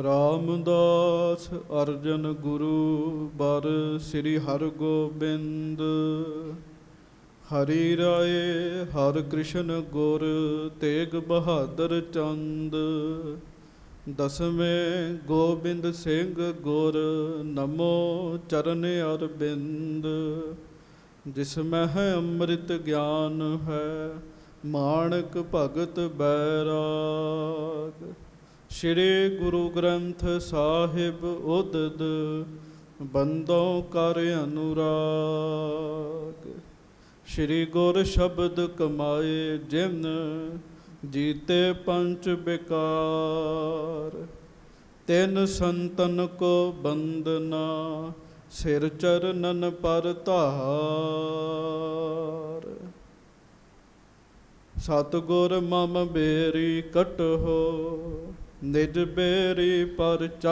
ਰਾਮਦਾਸ ਅਰਜਨ ਗੁਰੂ ਬਰ ਸ੍ਰੀ ਹਰਗੋਬਿੰਦ। ਹਰੀ ਰਾਏ ਹਰਿ ਕ੍ਰਿਸ਼ਨ ਗੁਰ ਤੇਗ ਬਹਾਦਰ ਚੰਦ। ਦਸਵੇਂ ਗੋਬਿੰਦ ਸਿੰਘ ਗੁਰ ਨਮੋ ਚਰਨ ਅਰਬਿੰਦ। ਜਿਸ ਮਹਿ ਅੰਮ੍ਰਿਤ ਗਿਆਨ ਹੈ ਮਾਣਕ ਭਗਤ ਬੈਰਾਗ। ਸ਼੍ਰੀ ਗੁਰੂ ਗ੍ਰੰਥ ਸਾਹਿਬ ਉਦਦ ਬੰਦੋਂ ਕਰ ਅਨੁਰਾਗ। ਸ਼੍ਰੀ ਗੁਰ ਸ਼ਬਦ ਕਮਾਏ ਜਿਨ ਜੀਤੇ ਪੰਚ ਬਿਕਾਰ। ਤਿਨ ਸੰਤਨ ਕੋ ਬੰਦਨਾ ਸਿਰ ਚਰਨਨ ਪਰ ਧਾਰ। ਸਤਿਗੁਰ ਮਮ ਬੇਰੀ ਕਟਹੁ ਨਿਜ ਬੇਰੀ ਪਰਚਾਰ।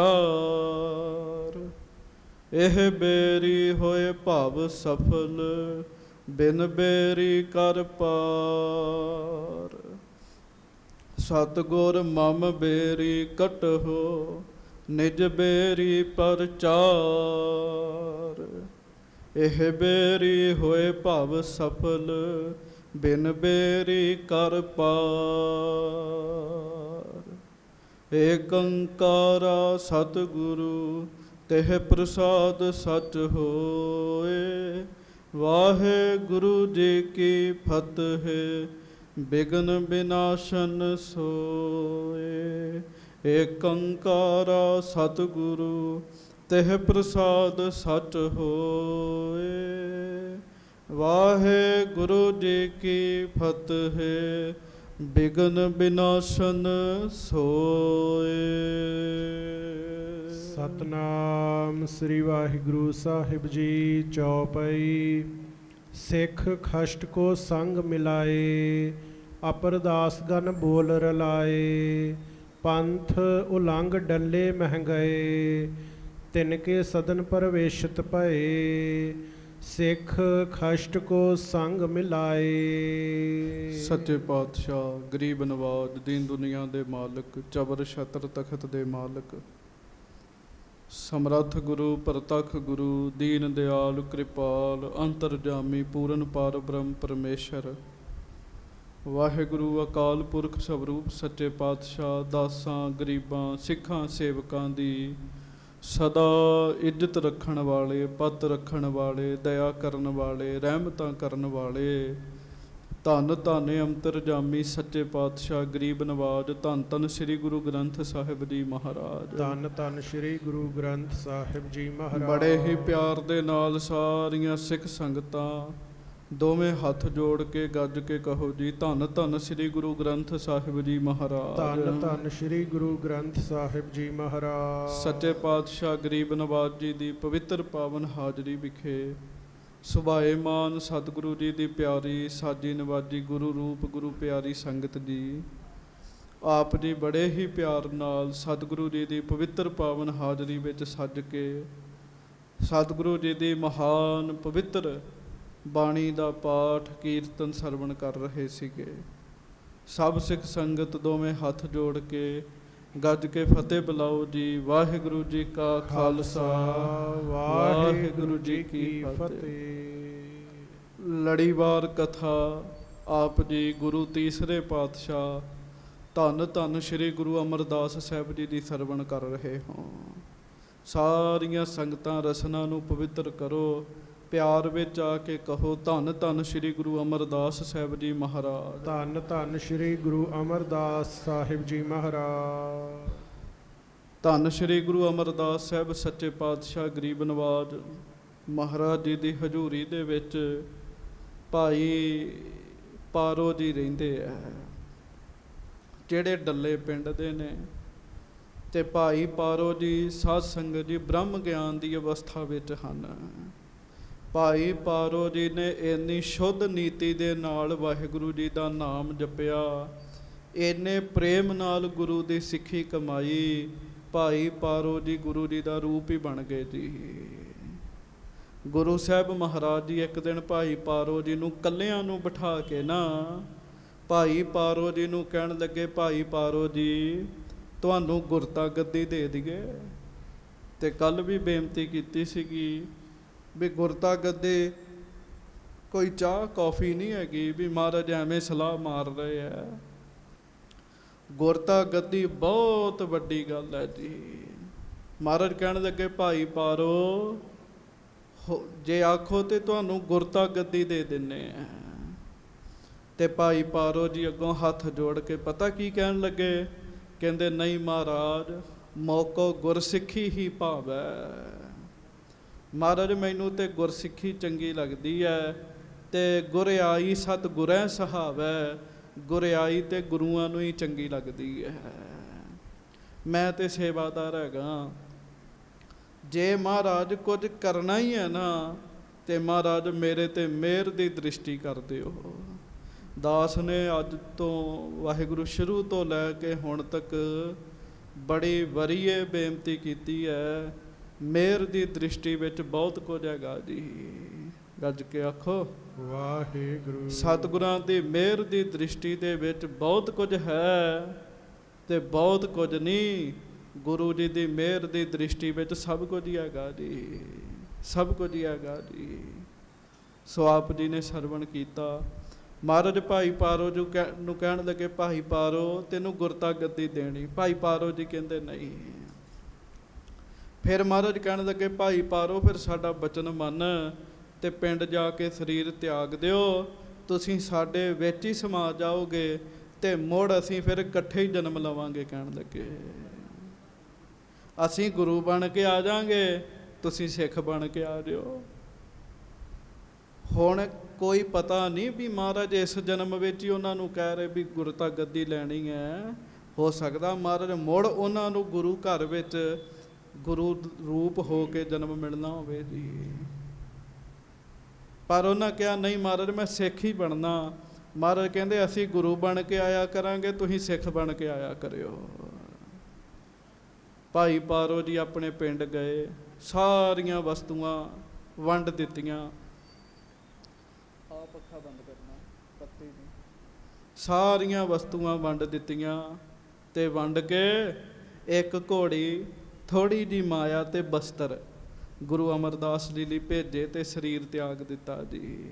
ਇਹ ਬੇਰੀ ਹੋਏ ਭਵ ਸਫਲ ਬਿਨ ਬੇਰੀ ਕਰ ਪਾਰ। ਸਤਿਗੁਰ ਮਮ ਬੇਰੀ ਕਟਹੁ ਨਿਜ ਬੇਰੀ ਪਰਚਾਰ। ਇਹ ਬੇਰੀ ਹੋਏ ਭਵ ਸਫਲ ਬਿਨ ਬੇਰੀ ਕਰ ਪਾਰ। ਏਕ ਓੰਕਾਰਾ ਸਤਿਗੁਰੂ ਤਿਹ ਪ੍ਰਸਾਦ ਸਚ ਹੋਏ। ਵਾਹਿਗੁਰੂ ਜੀ ਕੀ ਫਤਿਹ ਬਿਘਨ ਬਿਨਾਸ਼ਨ ਸੋਏ। ਏਕ ਓੰਕਾਰਾ ਸਤਿਗੁਰੂ ਤਿਹ ਪ੍ਰਸਾਦ ਸਚ ਹੋਏ। ਵਾਹਿਗੁਰੂ ਜੀ ਕੀ ਫਤਿਹ ਬਿਘਨ ਬਿਨਾਸ਼ਨ ਸੋਏ। ਸਤਨਾਮ ਸ੍ਰੀ ਵਾਹਿਗੁਰੂ ਸਾਹਿਬ ਜੀ। ਚੌਪਈ। ਸਿੱਖ ਖਸ਼ਟ ਕੋ ਸੰਗ ਮਿਲਾਏ ਅਪਰਦਾਸ ਗਨ ਬੋਲ ਰਲਾਏ। ਪੰਥ ਉਲੰਘ ਡੱਲੇ ਮਹਿ ਗਏ ਤਿਨਕੇ ਸਦਨ ਪ੍ਰਵੇਸ਼ਿਤ ਭਏ। ਸਿੱਖ ਖਸ਼ਟ ਕੋ ਸੰਗ ਮਿਲਾਏ। ਸੱਚੇ ਪਾਤਸ਼ਾਹ ਗਰੀਬ ਨਵਾਜ ਦੀਨ ਦੁਨੀਆ ਦੇ ਮਾਲਕ ਚਬਰ ਛਤਰ ਤਖਤ ਦੇ ਮਾਲਕ ਸਮਰੱਥ ਗੁਰੂ ਪ੍ਰਤੱਖ ਗੁਰੂ ਦੀਨ ਦਿਆਲ ਕਿਰਪਾਲ ਅੰਤਰਜਾਮੀ ਪੂਰਨ ਪਾਰ ਬ੍ਰਹਮ ਪਰਮੇਸ਼ਰ ਵਾਹਿਗੁਰੂ ਅਕਾਲ ਪੁਰਖ ਸਵਰੂਪ ਸੱਚੇ ਪਾਤਸ਼ਾਹ ਦਾਸਾਂ ਗਰੀਬਾਂ ਸਿੱਖਾਂ ਸੇਵਕਾਂ ਦੀ ਸਦਾ ਇੱਜ਼ਤ ਰੱਖਣ ਵਾਲੇ ਪੱਤ ਰੱਖਣ ਵਾਲੇ ਦਇਆ ਕਰਨ ਵਾਲੇ ਰਹਿਮਤਾਂ ਕਰਨ ਵਾਲੇ ਧੰਨ ਧੰਨ ਅੰਤਰਜਾਮੀ ਸੱਚੇ ਪਾਤਸ਼ਾਹ ਗਰੀਬ ਨਵਾਜ ਧੰਨ ਧੰਨ ਸ੍ਰੀ ਗੁਰੂ ਗ੍ਰੰਥ ਸਾਹਿਬ ਜੀ ਮਹਾਰਾਜ। ਧੰਨ ਧੰਨ ਸ੍ਰੀ ਗੁਰੂ ਗ੍ਰੰਥ ਸਾਹਿਬ ਜੀ ਮਹਾਰਾਜ। ਬੜੇ ਹੀ ਪਿਆਰ ਦੇ ਨਾਲ ਸਾਰੀਆਂ ਸਿੱਖ ਸੰਗਤਾਂ ਦੋਵੇਂ ਹੱਥ ਜੋੜ ਕੇ ਗੱਜ ਕੇ ਕਹੋ ਜੀ ਧੰਨ ਧੰਨ ਸ੍ਰੀ ਗੁਰੂ ਗ੍ਰੰਥ ਸਾਹਿਬ ਜੀ ਮਹਾਰਾਜ। ਧੰਨ ਧੰਨ ਸ੍ਰੀ ਗੁਰੂ ਗ੍ਰੰਥ ਸਾਹਿਬ ਜੀ ਮਹਾਰਾਜ। ਸੱਚੇ ਪਾਤਸ਼ਾਹ ਗਰੀਬ ਨਵਾਜ ਜੀ ਦੀ ਪਵਿੱਤਰ ਪਾਵਨ ਹਾਜ਼ਰੀ ਵਿਖੇ ਸੁਭਾਏਮਾਨ ਸਤਿਗੁਰੂ ਜੀ ਦੀ ਪਿਆਰੀ ਸਾਜੀ ਨਵਾਜੀ ਗੁਰੂ ਰੂਪ ਗੁਰੂ ਪਿਆਰੀ ਸੰਗਤ ਜੀ ਆਪ ਜੀ ਬੜੇ ਹੀ ਪਿਆਰ ਨਾਲ ਸਤਿਗੁਰੂ ਜੀ ਦੀ ਪਵਿੱਤਰ ਪਾਵਨ ਹਾਜ਼ਰੀ ਵਿੱਚ ਸੱਜ ਕੇ ਸਤਿਗੁਰੂ ਜੀ ਦੀ ਮਹਾਨ ਪਵਿੱਤਰ ਬਾਣੀ ਦਾ ਪਾਠ ਕੀਰਤਨ ਸਰਵਣ ਕਰ ਰਹੇ ਸੀਗੇ। ਸਭ ਸਿੱਖ ਸੰਗਤ ਦੋਵੇਂ ਹੱਥ ਜੋੜ ਕੇ ਗੱਜ ਕੇ ਫਤਿਹ ਬੁਲਾਓ ਜੀ। ਵਾਹਿਗੁਰੂ ਜੀ ਕਾ ਖਾਲਸਾ ਵਾਹਿਗੁਰੂ ਜੀ ਕੀ ਫਤਿਹ। ਲੜੀਵਾਰ ਕਥਾ ਆਪ ਜੀ ਗੁਰੂ ਤੀਸਰੇ ਪਾਤਸ਼ਾਹ ਧੰਨ ਧੰਨ ਸ੍ਰੀ ਗੁਰੂ ਅਮਰਦਾਸ ਸਾਹਿਬ ਜੀ ਦੀ ਸਰਵਣ ਕਰ ਰਹੇ ਹੋ। ਸਾਰੀਆਂ ਸੰਗਤਾਂ ਰਸਨਾ ਨੂੰ ਪਵਿੱਤਰ ਕਰੋ। ਪਿਆਰ ਵਿੱਚ ਆ ਕੇ ਕਹੋ ਧੰਨ ਧੰਨ ਸ੍ਰੀ ਗੁਰੂ ਅਮਰਦਾਸ ਸਾਹਿਬ ਜੀ ਮਹਾਰਾਜ। ਧੰਨ ਧੰਨ ਸ੍ਰੀ ਗੁਰੂ ਅਮਰਦਾਸ ਸਾਹਿਬ ਜੀ ਮਹਾਰਾਜ। ਧੰਨ ਸ੍ਰੀ ਗੁਰੂ ਅਮਰਦਾਸ ਸਾਹਿਬ ਸੱਚੇ ਪਾਤਸ਼ਾਹ ਗਰੀਬ ਨਵਾਜ ਮਹਾਰਾਜ ਜੀ ਦੀ ਹਜ਼ੂਰੀ ਦੇ ਵਿੱਚ ਭਾਈ ਪਾਰੋ ਜੀ ਰਹਿੰਦੇ ਆ ਜਿਹੜੇ ਡੱਲੇ ਪਿੰਡ ਦੇ ਨੇ। ਤੇ ਭਾਈ ਪਾਰੋ ਜੀ ਸਾਧ ਸੰਗਤ ਜੀ ਬ੍ਰਹਮ ਗਿਆਨ ਦੀ ਅਵਸਥਾ ਵਿੱਚ ਹਨ। ਭਾਈ ਪਾਰੋ ਜੀ ਨੇ ਇੰਨੀ ਸ਼ੁੱਧ ਨੀਤੀ ਦੇ ਨਾਲ ਵਾਹਿਗੁਰੂ ਜੀ ਦਾ ਨਾਮ ਜਪਿਆ, ਇੰਨੇ ਪ੍ਰੇਮ ਨਾਲ ਗੁਰੂ ਦੀ ਸਿੱਖੀ ਕਮਾਈ। ਭਾਈ ਪਾਰੋ ਜੀ ਗੁਰੂ ਜੀ ਦਾ ਰੂਪ ਹੀ ਬਣ ਗਏ ਜੀ। ਗੁਰੂ ਸਾਹਿਬ ਮਹਾਰਾਜ ਜੀ ਇੱਕ ਦਿਨ ਭਾਈ ਪਾਰੋ ਜੀ ਨੂੰ ਇਕੱਲਿਆਂ ਨੂੰ ਬਿਠਾ ਕੇ ਨਾ ਭਾਈ ਪਾਰੋ ਜੀ ਨੂੰ ਕਹਿਣ ਲੱਗੇ, ਭਾਈ ਪਾਰੋ ਜੀ ਤੁਹਾਨੂੰ ਗੁਰਤਾ ਗੱਦੀ ਦੇ ਦਈਏ। ਤੇ ਕੱਲ ਵੀ ਬੇਨਤੀ ਕੀਤੀ ਸੀਗੀ ਵੀ ਗੁਰਤਾ ਗੱਦੀ ਕੋਈ ਚਾਹ ਕੌਫੀ ਨਹੀਂ ਹੈਗੀ ਵੀ ਮਹਾਰਾਜ ਐਵੇਂ ਸਲਾਹ ਮਾਰ ਰਹੇ ਆ। ਗੁਰਤਾ ਗੱਦੀ ਬਹੁਤ ਵੱਡੀ ਗੱਲ ਹੈ ਜੀ। ਮਹਾਰਾਜ ਕਹਿਣ ਲੱਗੇ ਭਾਈ ਪਾਰੋ ਜੇ ਆਖੋ ਤੇ ਤੁਹਾਨੂੰ ਗੁਰਤਾ ਗੱਦੀ ਦੇ ਦਿੰਨੇ ਆ। ਤੇ ਭਾਈ ਪਾਰੋ ਜੀ ਅੱਗੋਂ ਹੱਥ ਜੋੜ ਕੇ ਪਤਾ ਕੀ ਕਹਿਣ ਲੱਗੇ, ਕਹਿੰਦੇ ਨਹੀਂ ਮਹਾਰਾਜ ਮੌਕੋ ਗੁਰਸਿੱਖੀ ਹੀ ਭਾਵੈ। ਮਹਾਰਾਜ ਮੈਨੂੰ ਤੇ ਗੁਰਸਿੱਖੀ ਚੰਗੀ ਲੱਗਦੀ ਹੈ ਤੇ ਗੁਰਿਆਈ ਸਤਿਗੁਰੈ ਸਹਾਵੈ। ਗੁਰਿਆਈ ਤੇ ਗੁਰੂਆਂ ਨੂੰ ਹੀ ਚੰਗੀ ਲੱਗਦੀ ਹੈ। ਮੈਂ ਤੇ ਸੇਵਾਦਾਰ ਹੈਗਾ, ਜੇ ਮਹਾਰਾਜ ਕੁਝ ਕਰਨਾ ਹੀ ਹੈ ਨਾ ਤੇ ਮਹਾਰਾਜ ਮੇਰੇ ਤੇ ਮਿਹਰ ਦੀ ਦ੍ਰਿਸ਼ਟੀ ਕਰ ਦਿਓ। ਦਾਸ ਨੇ ਅੱਜ ਤੋਂ ਵਾਹਿਗੁਰੂ ਸ਼ੁਰੂ ਤੋਂ ਲੈ ਕੇ ਹੁਣ ਤੱਕ ਬੜੀ ਵਰੀਏ ਬੇਨਤੀ ਕੀਤੀ ਹੈ। ਮਿਹਰ ਦੀ ਦ੍ਰਿਸ਼ਟੀ ਵਿੱਚ ਬਹੁਤ ਕੁਝ ਹੈਗਾ ਜੀ। ਗੱਜ ਕੇ ਆਖੋ ਵਾਹਿਗੁਰੂ। ਸਤਿਗੁਰਾਂ ਦੀ ਮਿਹਰ ਦੀ ਦ੍ਰਿਸ਼ਟੀ ਦੇ ਵਿੱਚ ਬਹੁਤ ਕੁਝ ਹੈ ਤੇ ਬਹੁਤ ਕੁਝ ਨਹੀਂ। ਗੁਰੂ ਜੀ ਦੀ ਮਿਹਰ ਦੀ ਦ੍ਰਿਸ਼ਟੀ ਵਿੱਚ ਸਭ ਕੁਝ ਹੀ ਹੈਗਾ ਜੀ, ਸਭ ਕੁਝ ਹੀ ਹੈਗਾ ਜੀ। ਸੋ ਆਪ ਜੀ ਨੇ ਸਰਵਣ ਕੀਤਾ। ਮਹਾਰਾਜ ਭਾਈ ਪਾਰੋ ਨੂੰ ਕਹਿਣ ਲੱਗੇ ਭਾਈ ਪਾਰੋ ਤੈਨੂੰ ਗੁਰਤਾ ਗੱਦੀ ਦੇਣੀ। ਭਾਈ ਪਾਰੋ ਜੀ ਕਹਿੰਦੇ ਨਹੀਂ। ਫਿਰ ਮਹਾਰਾਜ ਕਹਿਣ ਲੱਗੇ ਭਾਈ ਪਾਰੋ ਫਿਰ ਸਾਡਾ ਬਚਨ ਮੰਨ ਤੇ ਪਿੰਡ ਜਾ ਕੇ ਸਰੀਰ ਤਿਆਗ ਦਿਓ। ਤੁਸੀਂ ਸਾਡੇ ਵਿੱਚ ਹੀ ਸਮਾ ਜਾਓਗੇ ਤੇ ਮੁੜ ਅਸੀਂ ਫਿਰ ਇਕੱਠੇ ਹੀ ਜਨਮ ਲਵਾਂਗੇ। ਕਹਿਣ ਲੱਗੇ ਅਸੀਂ ਗੁਰੂ ਬਣ ਕੇ ਆ ਜਾਾਂਗੇ, ਤੁਸੀਂ ਸਿੱਖ ਬਣ ਕੇ ਆ ਜਿਓ। ਹੁਣ ਕੋਈ ਪਤਾ ਨਹੀਂ ਵੀ ਮਹਾਰਾਜ ਇਸ ਜਨਮ ਵਿੱਚ ਹੀ ਉਹਨਾਂ ਨੂੰ ਕਹਿ ਰਹੇ ਵੀ ਗੁਰਤਾ ਗੱਦੀ ਲੈਣੀ ਹੈ। ਹੋ ਸਕਦਾ ਮਹਾਰਾਜ ਮੁੜ ਉਹਨਾਂ ਨੂੰ ਗੁਰੂ ਘਰ ਵਿੱਚ ਗੁਰੂ ਰੂਪ ਹੋ ਕੇ ਜਨਮ ਮਿਲਣਾ ਹੋਵੇ ਜੀ। ਪਰ ਉਹਨਾਂ ਕਿਹਾ ਨਹੀਂ ਮਹਾਰਾਜ ਮੈਂ ਸਿੱਖ ਹੀ ਬਣਨਾ। ਮਹਾਰਾਜ ਕਹਿੰਦੇ ਅਸੀਂ ਗੁਰੂ ਬਣ ਕੇ ਆਇਆ ਕਰਾਂਗੇ, ਤੁਸੀਂ ਸਿੱਖ ਬਣ ਕੇ ਆਇਆ ਕਰਿਓ। ਭਾਈ ਪਾਰੋ ਜੀ ਆਪਣੇ ਪਿੰਡ ਗਏ, ਸਾਰੀਆਂ ਵਸਤੂਆਂ ਵੰਡ ਦਿੱਤੀਆਂ। ਆ ਪੱਖਾ ਬੰਦ ਕਰਨਾ ਪੱਤੀ ਦੀ। ਸਾਰੀਆਂ ਵਸਤੂਆਂ ਵੰਡ ਦਿੱਤੀਆਂ ਤੇ ਵੰਡ ਕੇ ਇੱਕ ਘੋੜੀ, ਥੋੜੀ ਜਿਹੀ ਮਾਇਆ ਤੇ ਬਸਤਰ ਗੁਰੂ ਅਮਰਦਾਸ ਜੀ ਲਈ ਭੇਜੇ ਤੇ ਸਰੀਰ ਤਿਆਗ ਦਿੱਤਾ ਜੀ।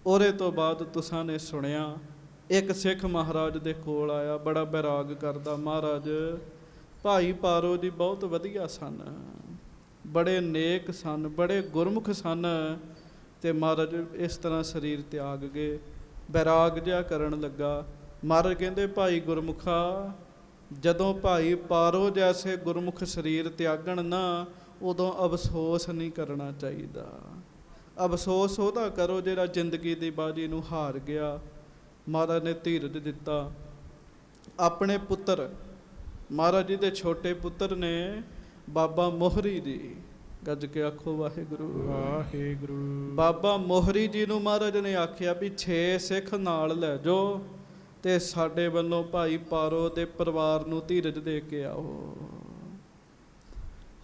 ਉਹਦੇ ਤੋਂ ਬਾਅਦ ਤੁਸਾਂ ਨੇ ਸੁਣਿਆ ਇੱਕ ਸਿੱਖ ਮਹਾਰਾਜ ਦੇ ਕੋਲ ਆਇਆ, ਬੜਾ ਬੈਰਾਗ ਕਰਦਾ। ਮਹਾਰਾਜ ਭਾਈ ਪਾਰੋ ਜੀ ਬਹੁਤ ਵਧੀਆ ਸਨ, ਬੜੇ ਨੇਕ ਸਨ, ਬੜੇ ਗੁਰਮੁਖ ਸਨ ਤੇ ਮਹਾਰਾਜ ਇਸ ਤਰ੍ਹਾਂ ਸਰੀਰ ਤਿਆਗ ਗਏ। ਬੈਰਾਗ ਜਿਹਾ ਕਰਨ ਲੱਗਾ। ਮਹਾਰਾਜ ਕਹਿੰਦੇ ਭਾਈ ਗੁਰਮੁਖਾ ਜਦੋਂ ਭਾਈ ਪਾਰੋ ਜੈਸੇ ਗੁਰਮੁਖ ਸਰੀਰ ਤਿਆਗਣ ਨਾ ਉਦੋਂ ਅਫਸੋਸ ਨਹੀਂ ਕਰਨਾ ਚਾਹੀਦਾ। ਅਫਸੋਸ ਉਹਦਾ ਕਰੋ ਜਿਹੜਾ ਜ਼ਿੰਦਗੀ ਦੀ ਬਾਜੀ ਨੂੰ ਹਾਰ ਗਿਆ। ਮਹਾਰਾਜ ਨੇ ਧੀਰਜ ਦਿੱਤਾ। ਆਪਣੇ ਪੁੱਤਰ ਮਹਾਰਾਜ ਜੀ ਦੇ ਛੋਟੇ ਪੁੱਤਰ ਨੇ ਬਾਬਾ ਮੋਹਰੀ ਜੀ। ਗੱਜ ਕੇ ਆਖੋ ਵਾਹਿਗੁਰੂ ਵਾਹਿਗੁਰੂ। ਬਾਬਾ ਮੋਹਰੀ ਜੀ ਨੂੰ ਮਹਾਰਾਜ ਨੇ ਆਖਿਆ ਵੀ 6 ਸਿੱਖ ਨਾਲ ਲੈ ਜਾਓ ਤੇ ਸਾਡੇ ਵੱਲੋਂ ਭਾਈ ਪਾਰੋ ਦੇ ਪਰਿਵਾਰ ਨੂੰ ਧੀਰਜ ਦੇ ਕੇ ਆਓ।